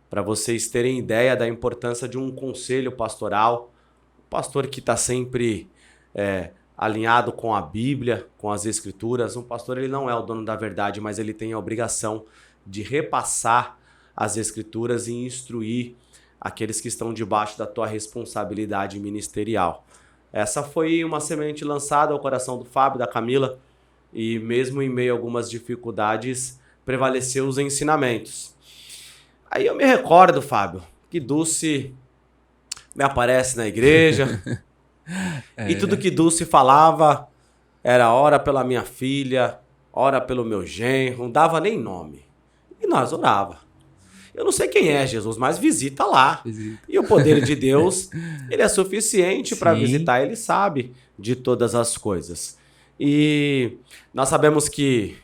S1: para vocês terem ideia da importância de um conselho pastoral, um pastor que está sempre alinhado com a Bíblia, com as Escrituras. Um pastor, ele não é o dono da verdade, mas ele tem a obrigação de repassar as Escrituras e instruir aqueles que estão debaixo da tua responsabilidade ministerial. Essa foi uma semente lançada ao coração do Fábio, da Camila, e mesmo em meio a algumas dificuldades, prevaleceu os ensinamentos. Aí eu me recordo, Fábio, que Dulce me aparece na igreja e tudo que Dulce falava era ora pela minha filha, ora pelo meu genro, não dava nem nome. E nós orava. Eu não sei quem é Jesus, mas visita lá. E o poder de Deus, ele é suficiente para visitar, ele sabe de todas as coisas. E nós sabemos que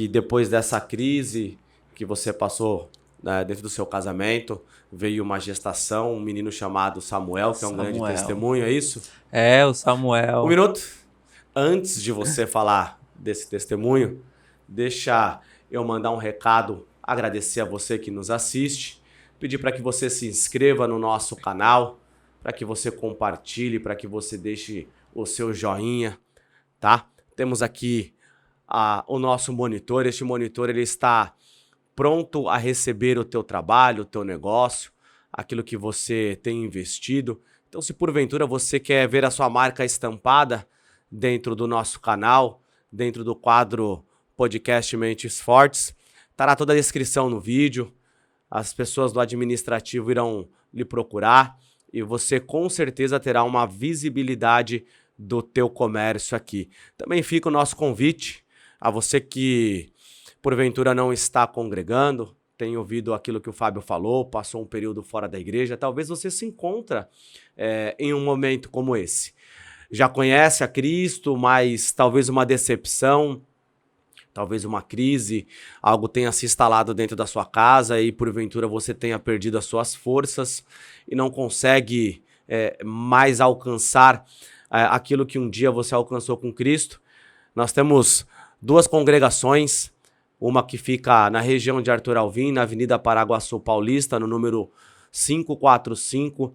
S1: depois dessa crise que você passou, né, dentro do seu casamento, veio uma gestação, um menino chamado Samuel, que é um grande testemunho, é isso?
S2: É, o Samuel.
S1: Um minuto. Antes de você falar desse testemunho, deixa eu mandar um recado, agradecer a você que nos assiste, pedir para que você se inscreva no nosso canal, para que você compartilhe, para que você deixe o seu joinha, tá? Temos aqui o nosso monitor. Este monitor, ele está pronto a receber o teu trabalho, o teu negócio, aquilo que você tem investido. Então, se porventura você quer ver a sua marca estampada dentro do nosso canal, dentro do quadro Podcast Mentes Fortes, estará toda a descrição no vídeo. As pessoas do administrativo irão lhe procurar e você com certeza terá uma visibilidade do teu comércio aqui. Também fica o nosso convite a você que porventura não está congregando, tem ouvido aquilo que o Fábio falou, passou um período fora da igreja, talvez você se encontra em um momento como esse. Já conhece a Cristo, mas talvez uma decepção, talvez uma crise, algo tenha se instalado dentro da sua casa e porventura você tenha perdido as suas forças e não consegue mais alcançar aquilo que um dia você alcançou com Cristo. Nós temos duas congregações, uma que fica na região de Arthur Alvim, na Avenida Paraguaçu Paulista, no número 545.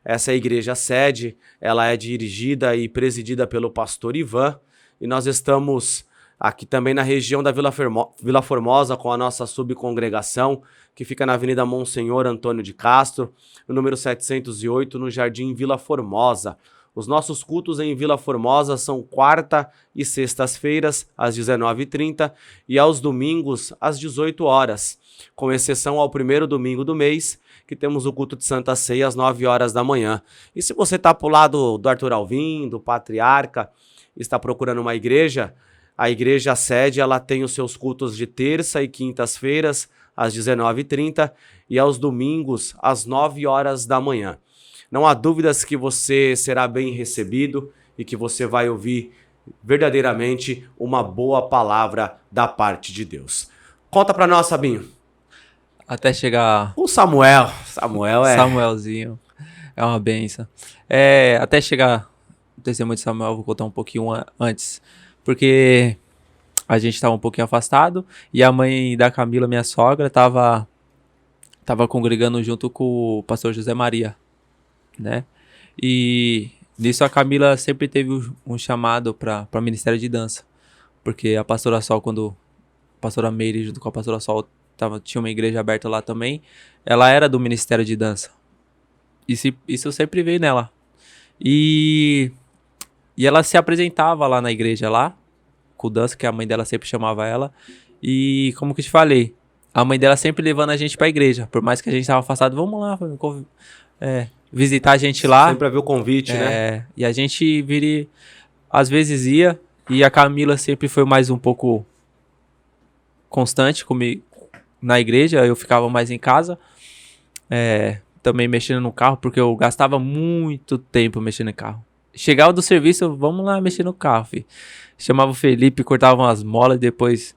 S1: Essa é a igreja sede, ela é dirigida e presidida pelo pastor Ivan, e nós estamos aqui também na região da Vila Formosa com a nossa subcongregação, que fica na Avenida Monsenhor Antônio de Castro, no número 708, no Jardim Vila Formosa. Os nossos cultos em Vila Formosa são quarta e sextas-feiras, às 19h30, e aos domingos, às 18 horas, com exceção ao primeiro domingo do mês, que temos o culto de Santa Ceia às 9 horas da manhã. E se você está para o lado do Arthur Alvim, do Patriarca, está procurando uma igreja, a igreja sede ela tem os seus cultos de terça e quintas-feiras, às 19h30, e aos domingos, às 9 horas da manhã. Não há dúvidas que você será bem recebido e que você vai ouvir verdadeiramente uma boa palavra da parte de Deus. Conta pra nós, Sabinho.
S2: Até chegar...
S1: O Samuel.
S2: Samuelzinho. É uma benção. Até chegar o testemunho de Samuel, vou contar um pouquinho antes. Porque a gente estava um pouquinho afastado e a mãe da Camila, minha sogra, estava congregando junto com o pastor José Maria, né? E nisso a Camila sempre teve um chamado para ministério de dança, porque a pastora Sol, quando a pastora Meire junto com a pastora Sol tinha uma igreja aberta lá também, ela era do ministério de dança. Isso sempre veio nela. E ela se apresentava lá na igreja lá, com dança, que a mãe dela sempre chamava ela. E como que eu te falei, a mãe dela sempre levando a gente pra igreja, por mais que a gente tava afastado, vamos lá, visitar a gente lá.
S1: Sempre havia o convite, né?
S2: E a gente às vezes ia, e a Camila sempre foi mais um pouco constante comigo na igreja, eu ficava mais em casa, também mexendo no carro, porque eu gastava muito tempo mexendo em carro. Chegava do serviço, vamos lá mexer no carro, filho. Chamava o Felipe, cortavam as molas, depois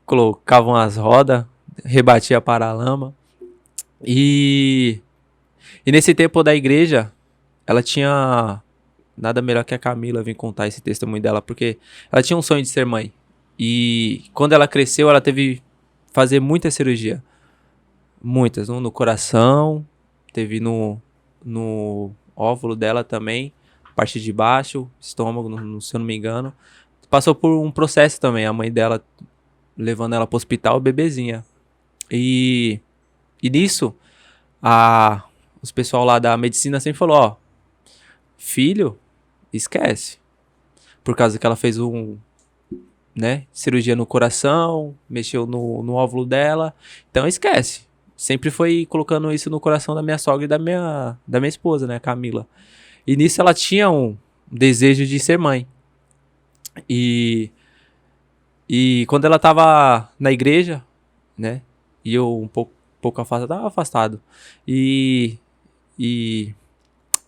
S2: colocavam as rodas, rebatia a paralama. E nesse tempo da igreja, ela tinha nada melhor que a Camila vir contar esse testemunho dela, porque ela tinha um sonho de ser mãe. E quando ela cresceu, ela teve que fazer muita cirurgia. Muitas, no coração, teve no óvulo dela também, parte de baixo, estômago, se eu não me engano. Passou por um processo também, a mãe dela levando ela pro hospital, bebezinha. E nisso, os pessoal lá da medicina sempre falou, ó, filho, esquece. Por causa que ela fez cirurgia no coração, mexeu no óvulo dela, então esquece. Sempre foi colocando isso no coração da minha sogra e da minha esposa, né, Camila. E nisso ela tinha um desejo de ser mãe. E quando ela tava na igreja, né, e eu um pouco afastado, tava afastado. E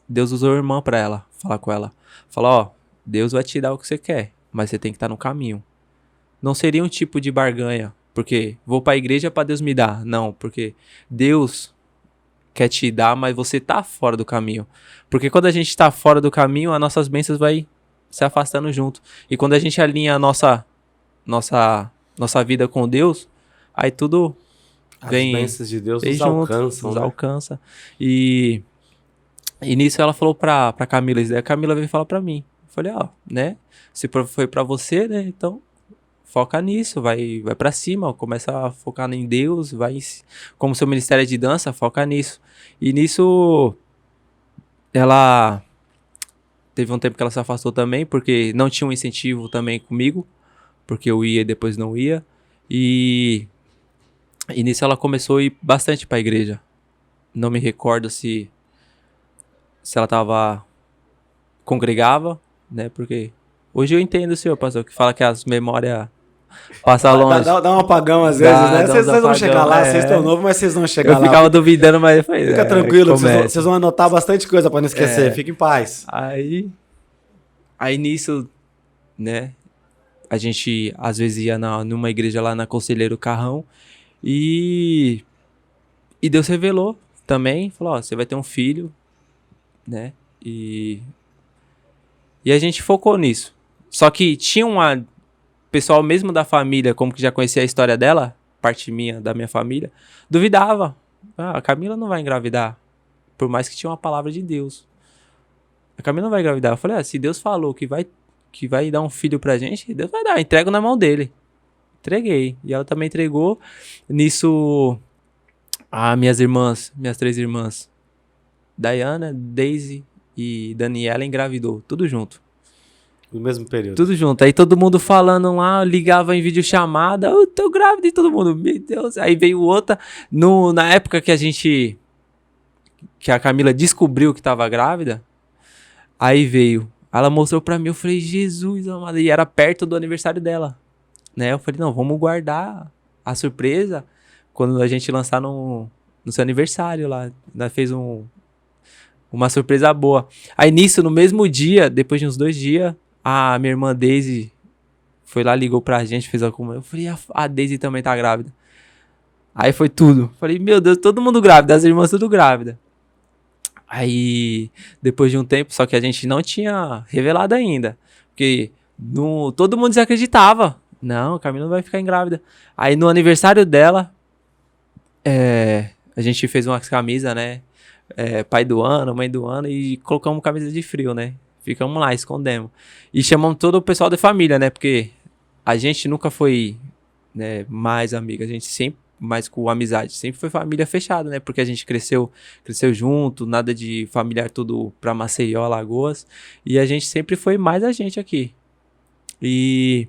S2: Deus usou a irmã pra ela, falar com ela. Falou, ó, Deus vai te dar o que você quer, mas você tem que estar no caminho. Não seria um tipo de barganha, porque vou pra igreja pra Deus me dar. Não, porque Deus quer te dar, mas você tá fora do caminho. Porque quando a gente tá fora do caminho, as nossas bênçãos vai se afastando junto. E quando a gente alinha a nossa vida com Deus, aí tudo vem...
S1: As bênçãos de Deus nos
S2: junto,
S1: alcançam,
S2: nos
S1: né?
S2: alcança. E nisso ela falou pra Camila, isso daí a Camila veio falar pra mim. Eu falei, ó, né, se foi pra você, né, então foca nisso, vai pra cima, começa a focar em Deus, como seu ministério é de dança, foca nisso. E nisso, ela teve um tempo que ela se afastou também, porque não tinha um incentivo também comigo, porque eu ia e depois não ia. E nisso ela começou a ir bastante pra igreja. Não me recordo se ela congregava, né, porque hoje eu entendo o senhor, pastor, que fala que as memórias passam longe.
S1: Dá um apagão às vezes, né? Vocês vão chegar lá, vocês estão novos, mas vocês vão chegar lá.
S2: Eu ficava duvidando, mas eu falei,
S1: Fica tranquilo, vocês vão anotar bastante coisa pra não esquecer, fica em paz.
S2: Aí nisso, né, a gente às vezes ia numa igreja lá na Conselheiro Carrão e Deus revelou também, falou, ó, você vai ter um filho, né, e a gente focou nisso. Só que tinha pessoal mesmo da família, como que já conhecia a história dela, parte da minha família, duvidava. A Camila não vai engravidar, por mais que tinha uma palavra de Deus. A Camila não vai engravidar. Eu falei, se Deus falou que vai dar um filho pra gente, Deus vai dar, entrego na mão dele. Entreguei. E ela também entregou. Nisso, minhas 3 irmãs, Diana, Daisy e Daniela engravidou, tudo junto.
S1: No mesmo período.
S2: Tudo junto. Aí todo mundo falando lá, ligava em videochamada, eu tô grávida, e todo mundo, meu Deus. Aí veio outra, na época que a Camila descobriu que tava grávida, aí veio, ela mostrou pra mim, eu falei, Jesus amado, e era perto do aniversário dela, né? Eu falei, não, vamos guardar a surpresa quando a gente lançar no seu aniversário lá. Nós fez uma surpresa boa. Aí nisso, no mesmo dia, depois de uns 2 dias, a minha irmã Daisy foi lá, ligou pra gente, fez a comunhão. Eu falei, a Daisy também tá grávida. Aí foi tudo. Falei, meu Deus, todo mundo grávida, as irmãs tudo grávida. Aí, depois de um tempo, só que a gente não tinha revelado ainda. Porque todo mundo desacreditava. Não, a Camila não vai ficar grávida. Aí no aniversário dela, a gente fez uma camisa, né? Pai do ano, mãe do ano, e colocamos camisa de frio, né? Ficamos lá, escondemos. E chamamos todo o pessoal da família, né? Porque a gente nunca foi, né, mais amiga. A gente sempre, mais com amizade, sempre foi família fechada, né? Porque a gente cresceu junto, nada de familiar tudo pra Maceió, Alagoas. E a gente sempre foi mais a gente aqui. E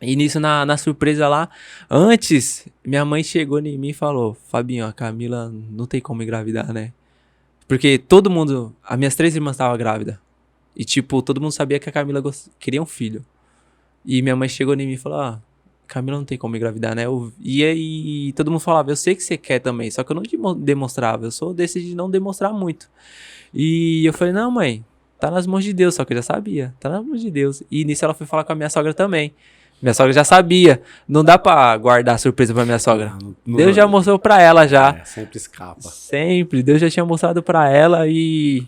S2: nisso, na surpresa lá, antes, minha mãe chegou em mim e falou, Fabinho, a Camila não tem como engravidar, né? Porque todo mundo, as minhas 3 irmãs estavam grávidas. E, tipo, todo mundo sabia que a Camila queria um filho. E minha mãe chegou em mim e falou, Camila não tem como engravidar, né? E todo mundo falava, eu sei que você quer também, só que eu não demonstrava. Eu sou desse de não demonstrar muito. E eu falei, não, mãe, tá nas mãos de Deus, só que eu já sabia. Tá nas mãos de Deus. E nisso ela foi falar com a minha sogra também. Minha sogra já sabia. Não dá pra guardar surpresa pra minha sogra. Deus já mostrou pra ela já.
S1: Sempre escapa.
S2: Sempre. Deus já tinha mostrado pra ela e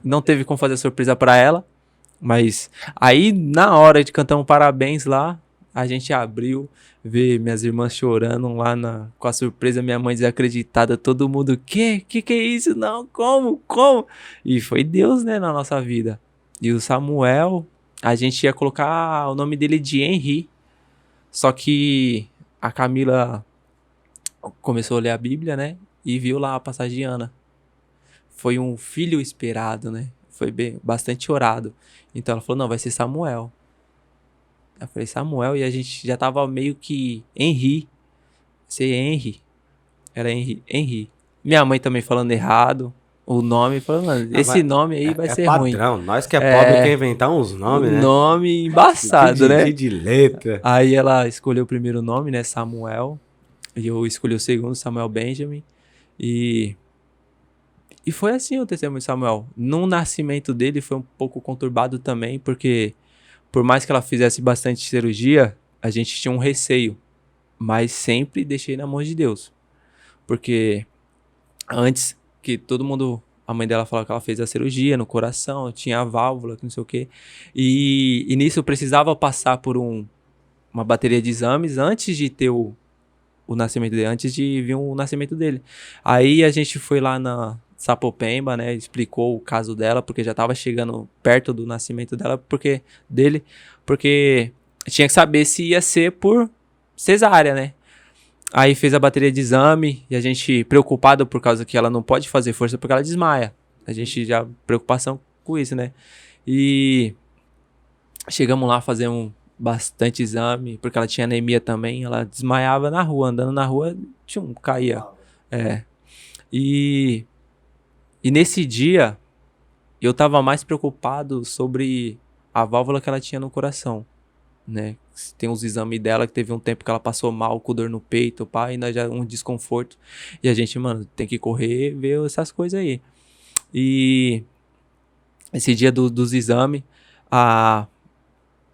S2: não teve como fazer surpresa pra ela. Mas aí, na hora de cantar um parabéns lá, A gente abriu, vê minhas irmãs chorando lá com a surpresa, minha mãe desacreditada, todo mundo, que é isso? Não, como? E foi Deus, né, na nossa vida. E o Samuel, a gente ia colocar o nome dele de Henry, só que a Camila começou a ler a Bíblia, né, e viu lá a passagem de Ana. Foi um filho esperado, né, foi bastante orado. Então ela falou, não, vai ser Samuel. Eu falei Samuel e a gente já tava meio que Henry. Sei Henry. Era Henry. Minha mãe também falando errado. O nome, falando, mano, esse nome aí vai ser ruim.
S1: É padrão. Nós que é pobre quer inventar uns nomes, né?
S2: Nome embaçado, né?
S1: De letra.
S2: Aí ela escolheu o primeiro nome, né? Samuel. E eu escolhi o segundo, Samuel Benjamin. E foi assim o testemunho de Samuel. No nascimento dele foi um pouco conturbado também, porque por mais que ela fizesse bastante cirurgia, a gente tinha um receio. Mas sempre deixei na mão de Deus. Porque antes que todo mundo... A mãe dela falou que ela fez a cirurgia no coração, tinha a válvula, que não sei o quê. E nisso eu precisava passar por uma bateria de exames antes de ter o nascimento dele, antes de vir o nascimento dele. Aí a gente foi lá na Sapopemba, né, explicou o caso dela, porque já estava chegando perto do nascimento dela, porque tinha que saber se ia ser por cesárea, né. Aí fez a bateria de exame e a gente preocupado por causa que ela não pode fazer força porque ela desmaia. A gente já preocupação com isso, né. E chegamos lá, fazemos bastante exame, porque ela tinha anemia também, ela desmaiava na rua, andando na rua, caía. E nesse dia, eu tava mais preocupado sobre a válvula que ela tinha no coração, né? Tem uns exames dela que teve um tempo que ela passou mal, com dor no peito, pá, e nós já um desconforto. E a gente, mano, tem que correr, ver essas coisas aí. E esse dia dos exames,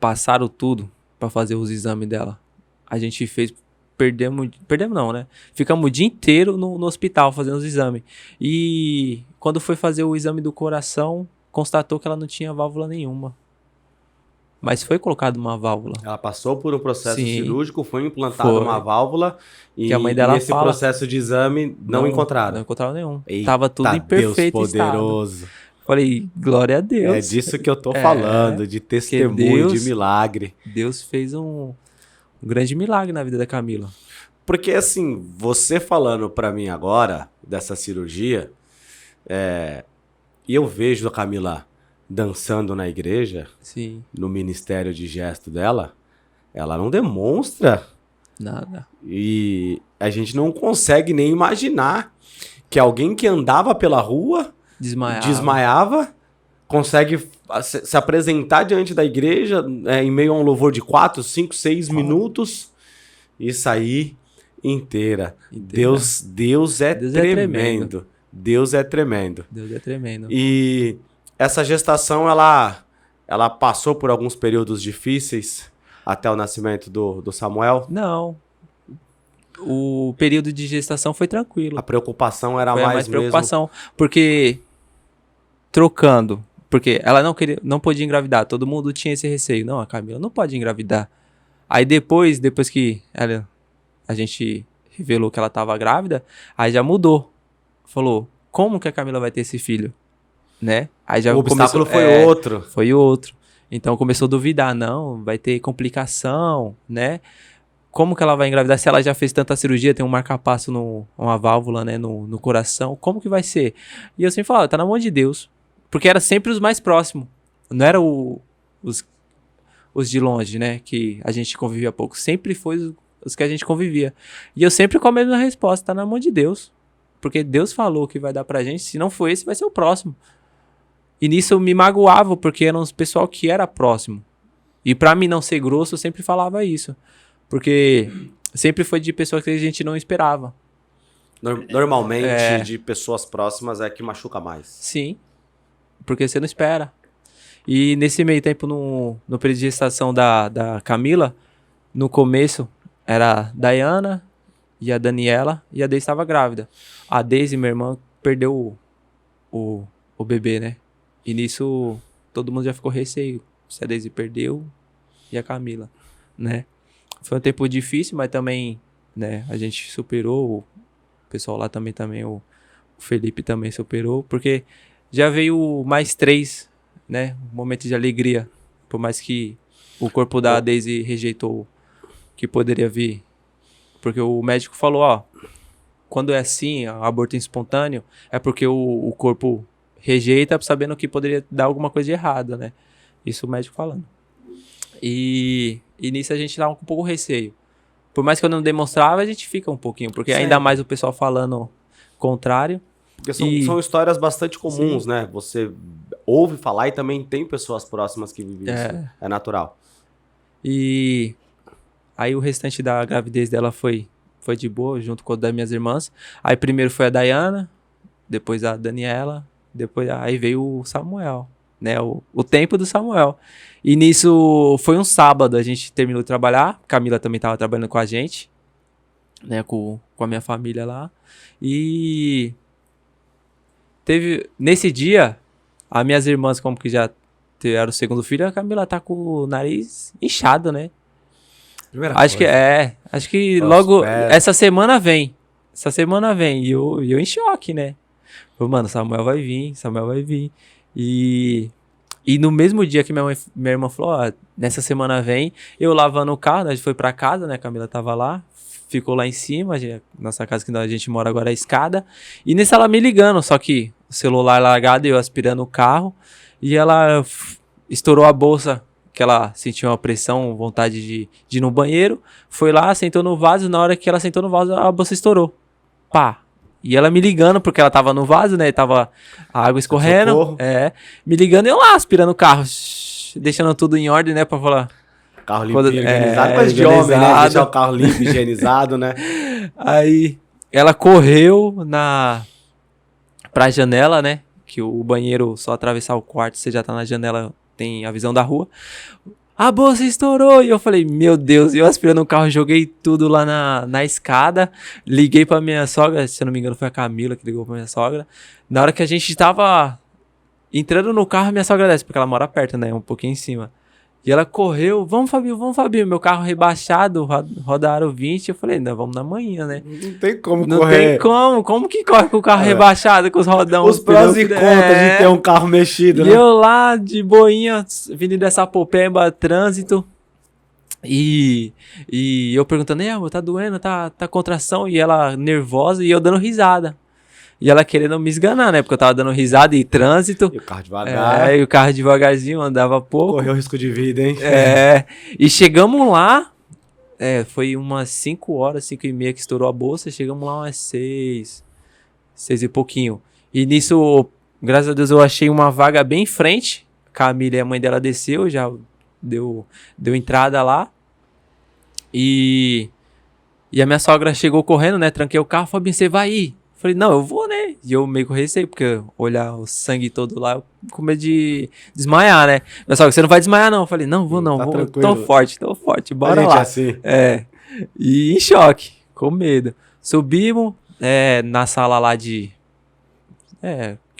S2: passaram tudo pra fazer os exames dela. A gente fez, perdemos não, né? Ficamos o dia inteiro no hospital fazendo os exames. E quando foi fazer o exame do coração, constatou que ela não tinha válvula nenhuma. Mas foi colocada uma válvula.
S1: Ela passou por um processo cirúrgico, foi implantada uma válvula e
S2: que a mãe dela
S1: nesse processo de exame não encontraram.
S2: Não encontraram nenhum.
S1: Eita,
S2: tava tudo em perfeito
S1: Deus poderoso.
S2: estado. Falei, glória a Deus.
S1: É disso que eu tô falando, de testemunho, de milagre.
S2: Deus fez um grande milagre na vida da Camila.
S1: Porque assim, você falando pra mim agora dessa cirurgia, e eu vejo a Camila dançando na igreja,
S2: sim,
S1: no ministério de gesto dela, ela não demonstra
S2: nada.
S1: E a gente não consegue nem imaginar que alguém que andava pela rua desmaiava, consegue se apresentar diante da igreja em meio a um louvor de 4, 5, 6 minutos e sair inteira. Deus é tremendo. Deus é tremendo.
S2: Deus é tremendo.
S1: E essa gestação, ela passou por alguns períodos difíceis até o nascimento do Samuel?
S2: Não. O período de gestação foi tranquilo.
S1: A preocupação era mais
S2: preocupação,
S1: mesmo...
S2: porque ela não podia engravidar, todo mundo tinha esse receio. Não, a Camila não pode engravidar. Aí depois que a gente revelou que ela estava grávida, aí já mudou. Falou, como que a Camila vai ter esse filho? Né? Aí já
S1: o obstáculo foi outro.
S2: Foi outro. Então começou a duvidar, não, vai ter complicação, né? Como que ela vai engravidar se ela já fez tanta cirurgia, tem um marca-passo, uma válvula, né, no coração, como que vai ser? E eu sempre falava, tá na mão de Deus. Porque era sempre os mais próximos, não era os de longe, né, que a gente convivia pouco, sempre foi os que a gente convivia. E eu sempre com a mesma resposta, tá na mão de Deus. Porque Deus falou que vai dar pra gente, se não for esse, vai ser o próximo. E nisso eu me magoava, porque eram os pessoal que era próximo. E pra mim não ser grosso, eu sempre falava isso. Porque sempre foi de pessoas que a gente não esperava.
S1: Normalmente, de pessoas próximas é que machuca mais.
S2: Sim, porque você não espera. E nesse meio tempo, no período de gestação da Camila, no começo era a Dayana e a Daniela, e a Deise estava grávida. A Deise, minha irmã, perdeu o bebê, né? E nisso todo mundo já ficou receio. Se a Deise perdeu e a Camila, né? Foi um tempo difícil, mas também, né, a gente superou. O pessoal lá também, o Felipe também superou, porque já veio mais 3, né, um momento de alegria, por mais que o corpo da Daisy rejeitou que poderia vir, porque o médico falou, ó, quando é assim, aborto espontâneo, é porque o corpo rejeita sabendo que poderia dar alguma coisa de errado, né, isso o médico falando. E nisso a gente tava com um pouco receio. Por mais que eu não demonstrava, a gente fica um pouquinho, porque ainda mais o pessoal falando contrário.
S1: Porque são histórias bastante comuns, né? Você ouve falar e também tem pessoas próximas que vivem isso. É natural.
S2: E aí o restante da gravidez dela foi de boa, junto com a das minhas irmãs. Aí primeiro foi a Dayana, depois a Daniela, aí veio o Samuel, né? O tempo do Samuel. E nisso foi um sábado, a gente terminou de trabalhar, Camila também estava trabalhando com a gente, né? Com a minha família lá. E nesse dia, as minhas irmãs, como que já tiveram o segundo filho, a Camila tá com o nariz inchado, né? Acho que logo essa semana vem. E eu em choque, né? Falei, mano, Samuel vai vir. E no mesmo dia que minha irmã falou, ó, nessa semana vem, eu lavando o carro, né, a gente foi pra casa, né, a Camila tava lá, ficou lá em cima, nossa casa que a gente mora agora é a escada, e nisso ela me ligando, só que o celular largado e eu aspirando o carro, e ela estourou a bolsa, que ela sentiu uma pressão, vontade de ir no banheiro, foi lá, sentou no vaso, na hora que ela sentou no vaso, a bolsa estourou. Pá! E ela me ligando, porque ela tava no vaso, né? Tava a água escorrendo. Me ligando e eu lá, aspirando o carro. Deixando tudo em ordem, né? Pra falar.
S1: Carro limpo, higienizado. Mas de homem, né? Deixar o carro limpo, higienizado, né?
S2: Aí, ela correu pra janela, né? Que o banheiro, só atravessar o quarto, você já tá na janela, tem a visão da rua. A bolsa estourou! E eu falei, meu Deus, eu aspirando o carro, joguei tudo lá na escada, liguei pra minha sogra, se eu não me engano foi a Camila que ligou pra minha sogra. Na hora que a gente tava entrando no carro, minha sogra desce, porque ela mora perto, né, um pouquinho em cima. E ela correu, vamos Fabio, meu carro rebaixado, rodaram 20, eu falei, não, vamos na manhã, né?
S1: Não tem como
S2: não
S1: correr.
S2: Não tem como que corre com o carro rebaixado, com os rodão.
S1: Os prós e contras de ter um carro mexido,
S2: né? E eu lá, de boinha, vindo dessa Popemba, trânsito, e eu perguntando, amor, tá doendo, tá contração, e ela nervosa, e eu dando risada. E ela querendo me esganar, né? Porque eu tava dando risada e trânsito.
S1: E o carro devagar.
S2: E o carro devagarzinho, andava pouco.
S1: Correu risco de vida, hein?
S2: E chegamos lá. Foi umas 5 horas, 5h30 que estourou a bolsa. Chegamos lá umas 6 e pouquinho. E nisso, graças a Deus, eu achei uma vaga bem em frente. Camila e a mãe dela desceu, já deu entrada lá. E a minha sogra chegou correndo, né? Tranquei o carro, Fabinho, você vai ir? Falei, não, eu vou, né? E eu meio com receio, porque olhar o sangue todo lá, eu com medo de desmaiar, né? Minha sogra, você não vai desmaiar, não. Eu falei, não, vou, tô forte, bora lá.
S1: Assim.
S2: E em choque, com medo. Subimos na sala lá que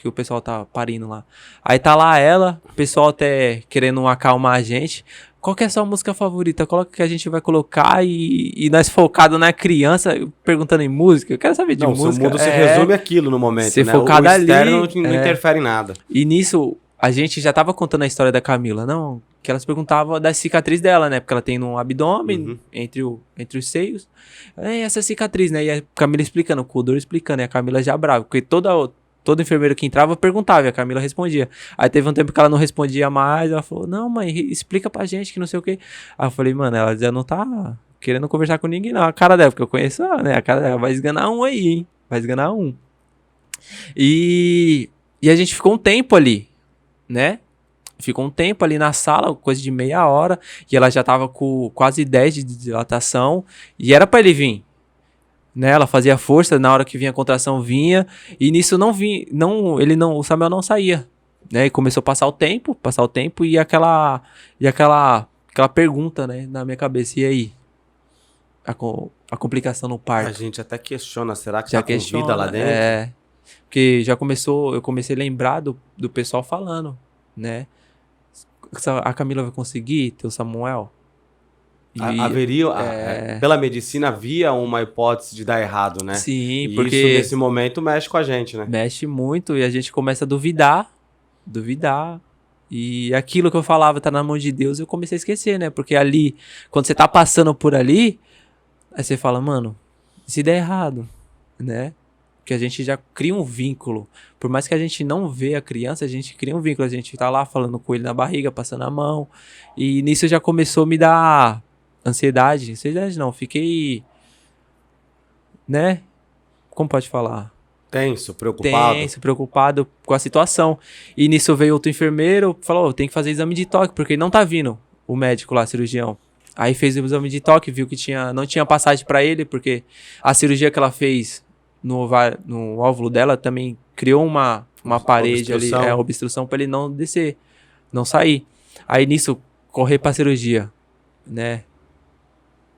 S2: o pessoal tá parindo lá. Aí tá lá ela, o pessoal até querendo acalmar a gente. Qual que é a sua música favorita? Coloca que a gente vai colocar e nós focado na criança, perguntando em música. Eu quero saber de música.
S1: O mundo se resume aquilo no momento,
S2: ser
S1: né?
S2: Focado
S1: o externo não interfere em nada.
S2: E nisso, a gente já tava contando a história da Camila, não? Que elas perguntavam da cicatriz dela, né? Porque ela tem no abdômen, entre os seios. Essa cicatriz, né? E a Camila explicando, o Dor explicando, e a Camila já brava. Porque todo enfermeiro que entrava perguntava e a Camila respondia. Aí teve um tempo que ela não respondia mais, ela falou, não, mãe, explica pra gente que não sei o quê. Aí eu falei, mano, ela já não tá querendo conversar com ninguém não, a cara dela, porque eu conheço ela, né, a cara dela vai esganar um aí, hein, vai esganar um. E a gente ficou um tempo ali, né, ficou um tempo ali na sala, coisa de meia hora, e ela já tava com quase 10 de dilatação, e era pra ele vir. Né, ela fazia força, na hora que vinha a contração vinha, e nisso o Samuel não saía, né, e começou a passar o tempo, e aquela pergunta, né, na minha cabeça, e aí? A complicação no parto.
S1: A gente até questiona, será que já tá com vida lá dentro?
S2: Porque eu comecei a lembrar do pessoal falando, né, a Camila vai conseguir ter o Samuel?
S1: Haveria, pela medicina, havia uma hipótese de dar errado, né?
S2: Sim,
S1: E
S2: porque
S1: isso, nesse momento, mexe com a gente, né?
S2: mexe muito e a gente começa a duvidar. E aquilo que eu falava tá na mão de Deus, eu comecei a esquecer, né? Porque ali, quando você tá passando por ali, aí você fala, mano, e se der errado, né? Porque a gente já cria um vínculo. Por mais que a gente não vê a criança, a gente cria um vínculo. A gente tá lá falando com ele na barriga, passando a mão. E nisso já começou a me dar ansiedade. Ansiedade não, fiquei, né? Como pode falar?
S1: Tenso, preocupado.
S2: Tenso, preocupado com a situação. E nisso veio outro enfermeiro, falou, tem que fazer exame de toque, porque não tá vindo o médico lá, cirurgião. Aí fez o exame de toque, viu que não tinha passagem pra ele, porque a cirurgia que ela fez no óvulo dela também criou uma parede
S1: Obstrução.
S2: ali, obstrução pra ele não descer, não sair. Aí nisso, correr pra cirurgia, né?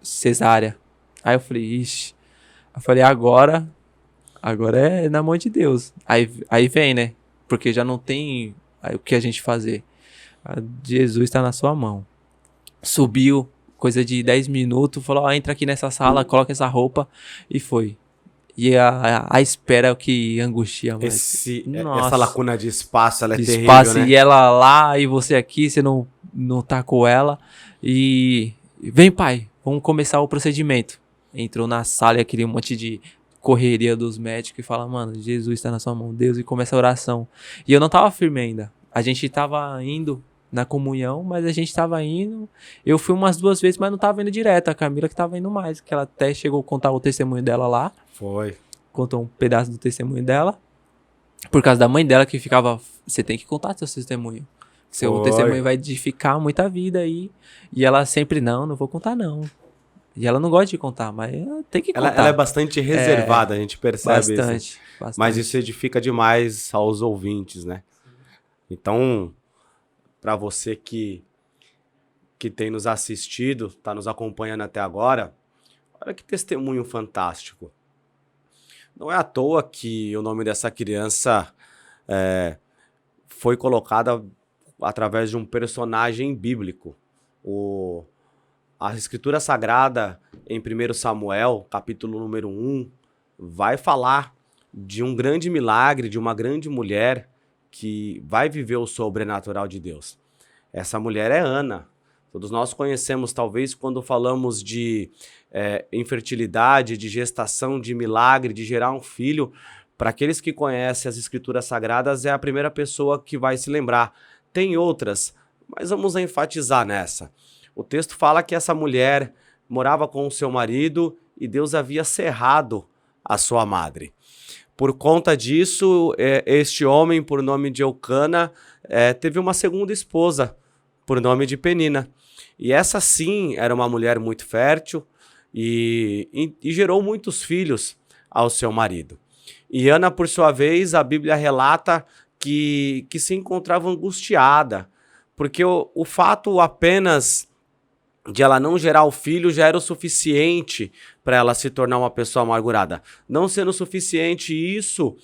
S2: Cesárea. Aí eu falei, ixi. Eu falei, agora é na mão de Deus. Aí vem, né? Porque já não tem o que a gente fazer. Jesus tá na sua mão. Subiu, coisa de 10 minutos, falou, entra aqui nessa sala, coloca essa roupa, e foi. E a espera é o que angustia mais.
S1: Essa lacuna de espaço, ela é
S2: espaço,
S1: terrível, né?
S2: e ela lá, e você aqui, você não tá com ela. E vem, pai, vamos começar o procedimento. Entrou na sala e aquele monte de correria dos médicos e fala, mano, Jesus está na sua mão, Deus, e começa a oração. E eu não tava firme ainda. A gente tava indo na comunhão, mas a gente tava indo. Eu fui umas 2 vezes, mas não tava indo direto. A Camila que tava indo mais, que ela até chegou a contar o testemunho dela lá.
S1: Foi.
S2: Contou um pedaço do testemunho dela. Por causa da mãe dela que ficava, você tem que contar seu testemunho. Seu testemunho vai edificar muita vida aí. E ela sempre, não vou contar não. E ela não gosta de contar, mas tem que contar.
S1: Ela é bastante reservada, a gente percebe
S2: bastante.
S1: Mas isso edifica demais aos ouvintes, né? Então, para você que tem nos assistido, está nos acompanhando até agora, olha que testemunho fantástico. Não é à toa que o nome dessa criança foi colocada através de um personagem bíblico. A Escritura Sagrada, em 1 Samuel, capítulo número 1, vai falar de um grande milagre, de uma grande mulher que vai viver o sobrenatural de Deus. Essa mulher é Ana. Todos nós conhecemos, talvez, quando falamos de infertilidade, de gestação, de milagre, de gerar um filho. Para aqueles que conhecem as Escrituras Sagradas, é a primeira pessoa que vai se lembrar. Tem outras, mas vamos enfatizar nessa. O texto fala que essa mulher morava com o seu marido e Deus havia cerrado a sua madre. Por conta disso, este homem, por nome de Eucana, teve uma segunda esposa, por nome de Penina. E essa sim era uma mulher muito fértil e gerou muitos filhos ao seu marido. E Ana, por sua vez, a Bíblia relata que se encontrava angustiada, porque o fato apenas de ela não gerar o filho já era o suficiente para ela se tornar uma pessoa amargurada. Não sendo suficiente isso,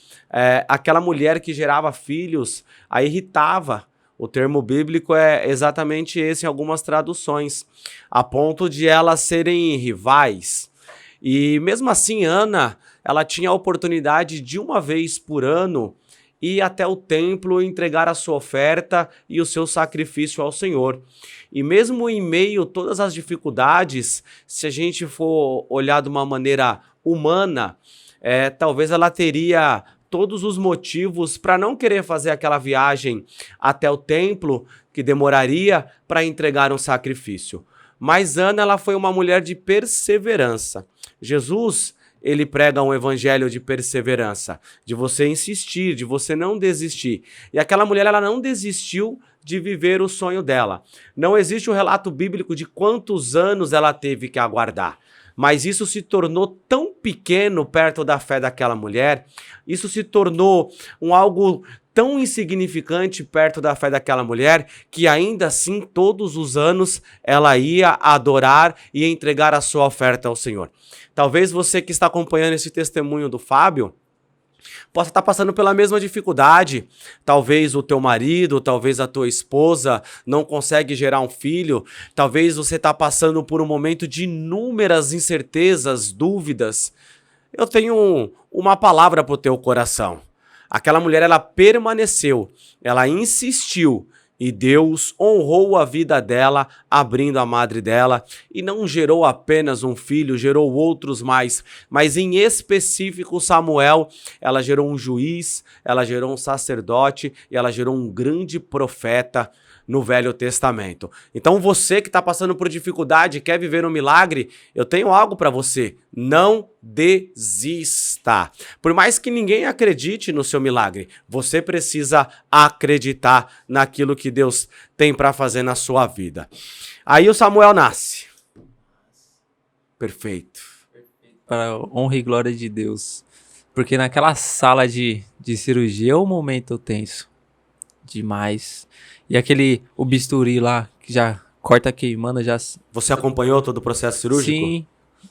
S1: aquela mulher que gerava filhos a irritava. O termo bíblico é exatamente esse em algumas traduções, a ponto de elas serem rivais. E mesmo assim, Ana, ela tinha a oportunidade de uma vez por ano ir até o templo entregar a sua oferta e o seu sacrifício ao Senhor. E mesmo em meio a todas as dificuldades, se a gente for olhar de uma maneira humana, talvez ela teria todos os motivos para não querer fazer aquela viagem até o templo, que demoraria para entregar um sacrifício. Mas Ana, ela foi uma mulher de perseverança. Jesus, ele prega um evangelho de perseverança, de você insistir, de você não desistir. E aquela mulher, ela não desistiu de viver o sonho dela. Não existe um relato bíblico de quantos anos ela teve que aguardar. Mas isso se tornou tão pequeno perto da fé daquela mulher, isso se tornou algo tão insignificante perto da fé daquela mulher, que ainda assim, todos os anos, ela ia adorar e entregar a sua oferta ao Senhor. Talvez você que está acompanhando esse testemunho do Fábio, possa estar passando pela mesma dificuldade. Talvez o teu marido, talvez a tua esposa não consegue gerar um filho. Talvez você está passando por um momento de inúmeras incertezas, dúvidas. Eu tenho uma palavra para o teu coração. Aquela mulher, ela permaneceu, ela insistiu. E Deus honrou a vida dela, abrindo a madre dela, e não gerou apenas um filho, gerou outros mais, mas em específico Samuel, ela gerou um juiz, ela gerou um sacerdote e ela gerou um grande profeta no Velho Testamento. Então você que está passando por dificuldade, quer viver um milagre, eu tenho algo para você. Não desista. Por mais que ninguém acredite no seu milagre, você precisa acreditar naquilo que Deus tem para fazer na sua vida. Aí o Samuel nasce. Perfeito.
S2: Para a honra e glória de Deus. Porque naquela sala de cirurgia é um momento tenso. Demais. E o bisturi lá, que já corta queimando, já...
S1: Você acompanhou todo o processo cirúrgico?
S2: Sim,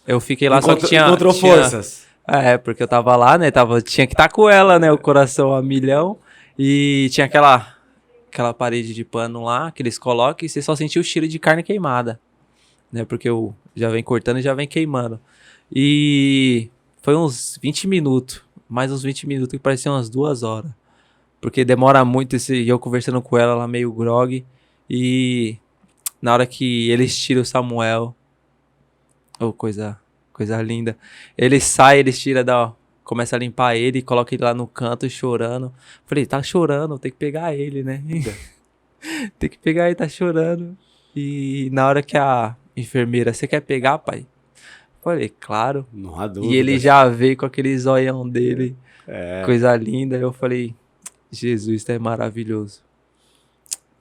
S2: eu fiquei lá, só que
S1: encontrou forças.
S2: Porque eu tava lá, né, tinha que estar com ela, né, o coração a milhão, e tinha aquela parede de pano lá, que eles colocam, e você só sentia o cheiro de carne queimada, né, porque já vem cortando e já vem queimando. E foi uns 20 minutos, mais uns 20 minutos, que pareciam umas 2 horas. Porque demora muito, e eu conversando com ela meio grog, e na hora que eles tiram o Samuel, coisa linda, eles tiram, começa a limpar ele, e coloca ele lá no canto chorando. Falei, tá chorando, tem que pegar ele, né? Tem que pegar ele, tá chorando. E na hora que a enfermeira, você quer pegar, pai? Falei, claro.
S1: Não há dúvida.
S2: E ele já veio com aquele zoião dele, coisa linda, eu falei... Jesus, é maravilhoso.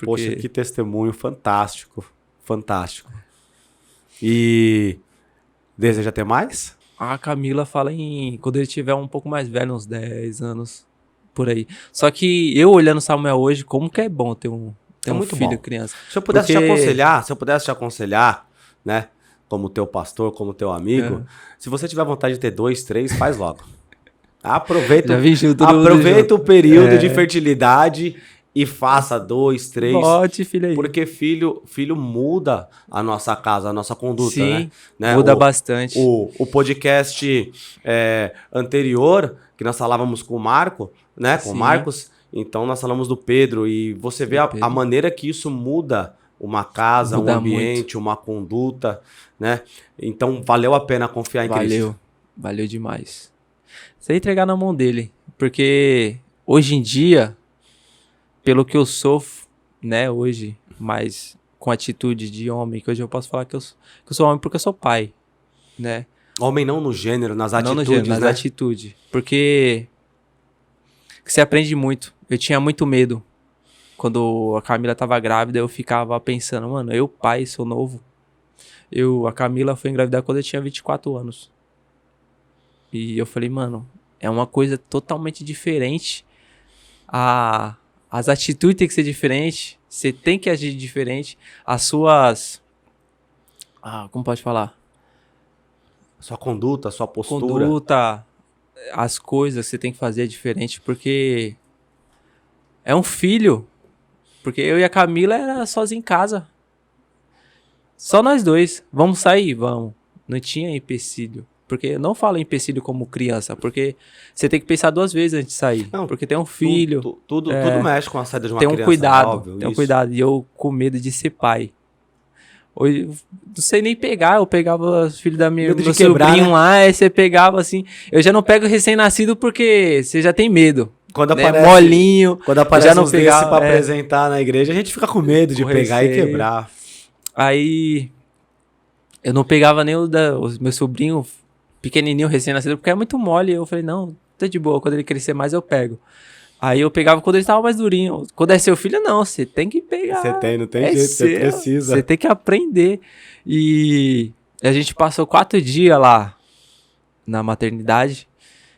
S1: Poxa, que testemunho fantástico. Fantástico. E deseja ter mais?
S2: A Camila fala quando ele tiver um pouco mais velho, uns 10 anos, por aí. Só que eu olhando o Samuel hoje, como que é bom ter um
S1: muito
S2: filho,
S1: bom.
S2: Criança.
S1: Se eu pudesse te aconselhar, né, como teu pastor, como teu amigo, se você tiver vontade de ter 2, 3, faz logo. Aproveita o período de fertilidade e faça 2, 3.
S2: Bote, filho aí.
S1: Porque filho muda a nossa casa, a nossa conduta.
S2: Sim,
S1: né?
S2: Muda bastante.
S1: O podcast anterior, que nós falávamos com o Marco, né? Com o Marcos, então nós falamos do Pedro. E você vê a maneira que isso muda uma casa, muda um ambiente, muito. Uma conduta, né? Então valeu a pena confiar em Cristo.
S2: Valeu demais. Você entregar na mão dele, porque hoje em dia, pelo que eu sofro, né, hoje, mas com atitude de homem, que hoje eu posso falar que eu sou homem porque eu sou pai, né?
S1: Homem não no gênero, nas atitudes,
S2: não no gênero, nas atitudes, porque você aprende muito. Eu tinha muito medo. Quando a Camila tava grávida, eu ficava pensando, mano, eu pai, sou novo. A Camila foi engravidar quando eu tinha 24 anos. E eu falei, mano, é uma coisa totalmente diferente. As atitudes têm que ser diferentes. Você tem que agir diferente. As suas... como pode falar?
S1: Sua conduta, sua postura.
S2: As coisas que você tem que fazer é diferente. Porque é um filho. Porque eu e a Camila era sozinho em casa. Só nós dois. Vamos sair? Vamos. Não tinha empecilho. Porque eu não falo empecilho como criança, porque você tem que pensar 2 vezes antes de sair. Não, porque tem um filho.
S1: Tudo mexe com a saída de uma
S2: criança.
S1: Tem
S2: um cuidado. E eu com medo de ser pai. Hoje, não sei nem pegar. Eu pegava os filhos da minha meu sobrinho, né? Lá, aí você pegava assim. Eu já não pego recém-nascido porque você já tem medo.
S1: Quando
S2: né?
S1: aparece
S2: molinho.
S1: Quando aparece já não pegava pra apresentar na igreja, a gente fica com medo de pegar e quebrar.
S2: Aí eu não pegava nem o meu sobrinho pequenininho, recém-nascido, porque é muito mole. Eu falei, não, tá de boa, quando ele crescer mais eu pego. Aí eu pegava quando ele estava mais durinho. Quando é seu filho, não, você tem que pegar.
S1: Não tem jeito, você precisa.
S2: Você tem que aprender. E a gente passou 4 dias lá na maternidade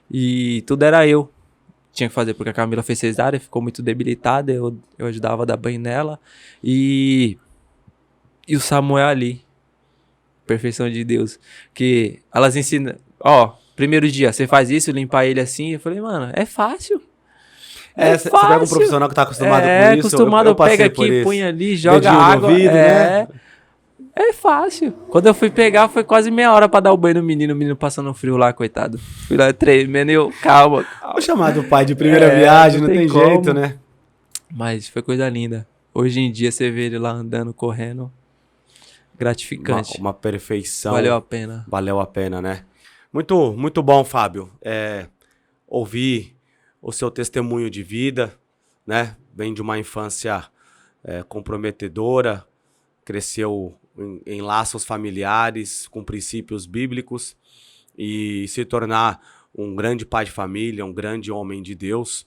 S2: e tudo era eu. Tinha que fazer, porque a Camila fez cesárea, ficou muito debilitada, eu ajudava a dar banho nela. E o Samuel ali. Perfeição de Deus. Que elas ensinam... Primeiro dia, você faz isso, limpar ele assim. Eu falei, mano, é fácil.
S1: Você pega um profissional que tá acostumado com isso.
S2: Acostumado,
S1: eu passei
S2: pega
S1: por
S2: aqui,
S1: isso.
S2: põe ali, joga
S1: Dedinho no
S2: água.
S1: ouvido, né?
S2: É fácil. Quando eu fui pegar, foi quase meia hora pra dar o banho no menino. O menino passando frio lá, coitado. Fui lá tremendo e eu, calma.
S1: Vou chamar do pai de primeira viagem, não tem
S2: como.
S1: jeito, né?
S2: Mas foi coisa linda. Hoje em dia você vê ele lá andando, correndo. Gratificante.
S1: Uma perfeição.
S2: Valeu a pena.
S1: Valeu a pena, né? Muito, muito bom, Fábio. Ouvir o seu testemunho de vida, né? Vem de uma infância comprometedora, cresceu em laços familiares, com princípios bíblicos, e se tornar um grande pai de família, um grande homem de Deus.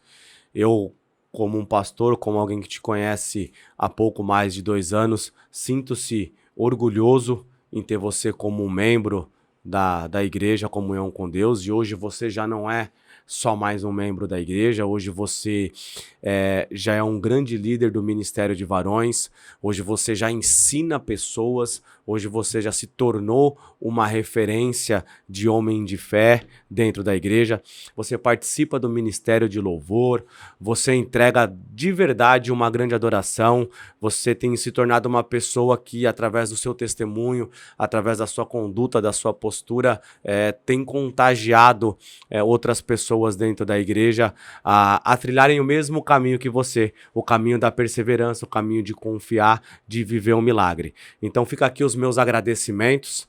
S1: Eu, como um pastor, como alguém que te conhece há pouco mais de 2 anos, sinto-se orgulhoso em ter você como um membro da igreja Comunhão com Deus, e hoje você já não é só mais um membro da igreja, hoje você já é um grande líder do Ministério de Varões, hoje você já ensina pessoas, hoje você já se tornou uma referência de homem de fé dentro da igreja, você participa do Ministério de Louvor, você entrega de verdade uma grande adoração, você tem se tornado uma pessoa que, através do seu testemunho, através da sua conduta, da sua postura, tem contagiado outras pessoas dentro da igreja a trilharem o mesmo caminho que você, o caminho da perseverança, o caminho de confiar, de viver um milagre. Então fica aqui os meus agradecimentos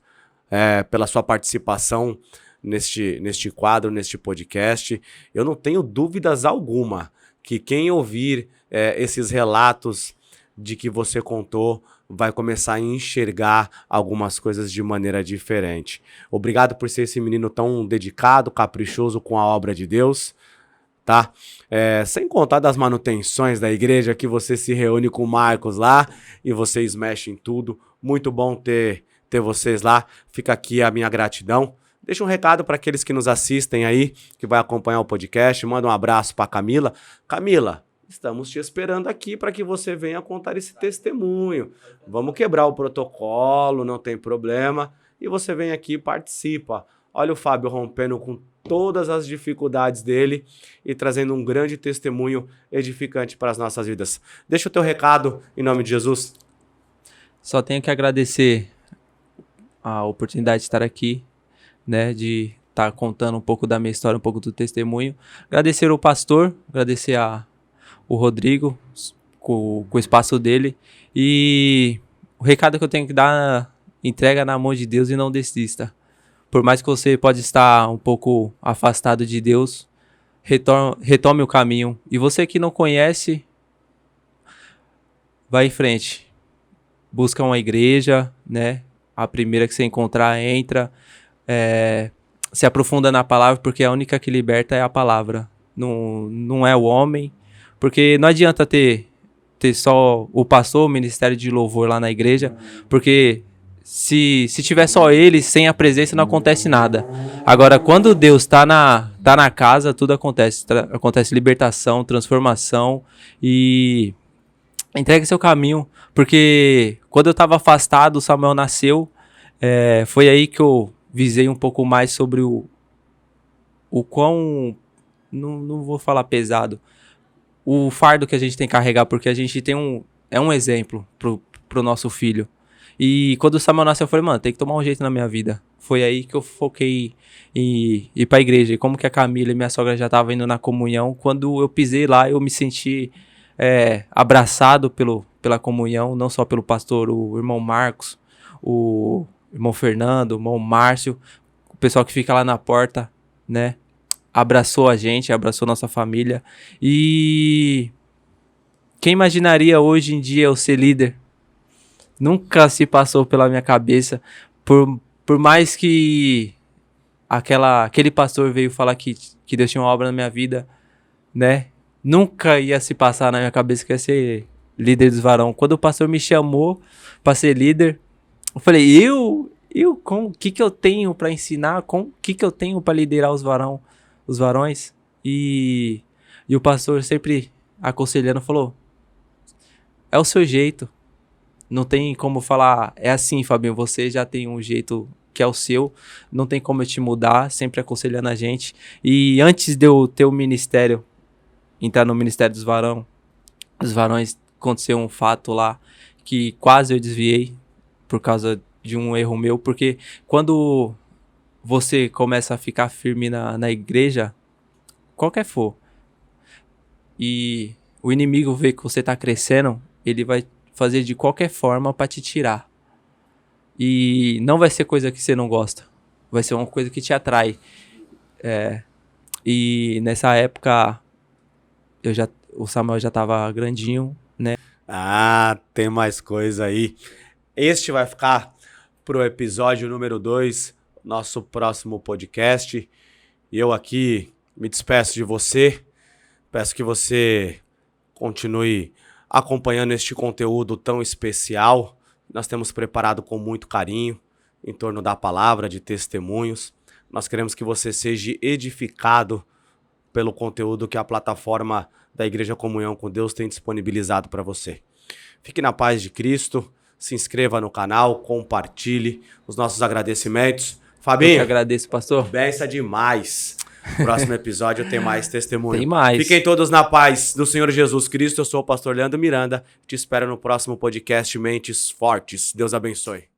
S1: pela sua participação neste quadro, neste podcast. Eu não tenho dúvidas alguma que quem ouvir esses relatos de que você contou vai começar a enxergar algumas coisas de maneira diferente. Obrigado por ser esse menino tão dedicado, caprichoso com a obra de Deus, tá? Sem contar das manutenções da igreja, que você se reúne com o Marcos lá e vocês mexem em tudo. Muito bom ter vocês lá. Fica aqui a minha gratidão. Deixa um recado para aqueles que nos assistem aí, que vai acompanhar o podcast. Manda um abraço para Camila. Camila, estamos te esperando aqui para que você venha contar esse testemunho. Vamos quebrar o protocolo, não tem problema. E você vem aqui e participa. Olha o Fábio rompendo com todas as dificuldades dele e trazendo um grande testemunho edificante para as nossas vidas. Deixa o teu recado em nome de Jesus.
S2: Só tenho que agradecer a oportunidade de estar aqui, né, de estar contando um pouco da minha história, um pouco do testemunho. Agradecer o pastor, agradecer o Rodrigo, com o espaço dele. E o recado que eu tenho que dar, entrega na mão de Deus e não desista. Por mais que você pode estar um pouco afastado de Deus, retome o caminho. E você que não conhece, vai em frente. Busca uma igreja, né? A primeira que você encontrar, entra. Se aprofunda na palavra, porque a única que liberta é a palavra. Não é o homem. Porque não adianta ter só o pastor, o ministério de louvor lá na igreja, porque se tiver só ele, sem a presença, não acontece nada. Agora, quando Deus tá na casa, tudo acontece. Acontece libertação, transformação e entregue seu caminho. Porque quando eu estava afastado, o Samuel nasceu, foi aí que eu visei um pouco mais sobre o quão, não vou falar pesado, o fardo que a gente tem que carregar, porque a gente tem um exemplo pro nosso filho. E quando o Samuel nasceu, eu falei, mano, tem que tomar um jeito na minha vida. Foi aí que eu foquei em ir pra igreja. E como que a Camila e minha sogra já estavam indo na comunhão, quando eu pisei lá, eu me senti abraçado pela comunhão, não só pelo pastor, o irmão Marcos, o irmão Fernando, o irmão Márcio, o pessoal que fica lá na porta, né? Abraçou a gente, abraçou nossa família. E quem imaginaria hoje em dia eu ser líder? Nunca se passou pela minha cabeça. Por mais que aquele pastor veio falar que Deus tinha uma obra na minha vida, né? Nunca ia se passar na minha cabeça que ia ser líder dos varão. Quando o pastor me chamou para ser líder, eu falei, o que eu tenho para ensinar? O que eu tenho para liderar os varões? E o pastor sempre aconselhando falou, é o seu jeito. Não tem como falar, é assim, Fabinho, você já tem um jeito que é o seu, não tem como eu te mudar, sempre aconselhando a gente. E antes de eu ter o ministério, entrar no Ministério dos Varões, aconteceu um fato lá que quase eu desviei por causa de um erro meu, porque quando você começa a ficar firme na igreja, qualquer for, e o inimigo vê que você tá crescendo, ele vai fazer de qualquer forma pra te tirar. E não vai ser coisa que você não gosta, vai ser uma coisa que te atrai. E nessa época, o Samuel já tava grandinho, né?
S1: Ah, tem mais coisa aí. Este vai ficar pro episódio número 2, nosso próximo podcast. E eu aqui me despeço de você. Peço que você continue acompanhando este conteúdo tão especial. Nós temos preparado com muito carinho em torno da palavra, de testemunhos. Nós queremos que você seja edificado pelo conteúdo que a plataforma da Igreja Comunhão com Deus tem disponibilizado para você. Fique na paz de Cristo, se inscreva no canal, compartilhe os nossos agradecimentos. Fabinho,
S2: Eu que agradeço, pastor.
S1: benção demais. Próximo episódio tem mais testemunho.
S2: Tem mais.
S1: Fiquem todos na paz do Senhor Jesus Cristo. Eu sou o pastor Leandro Miranda. Te espero no próximo podcast Mentes Fortes. Deus abençoe.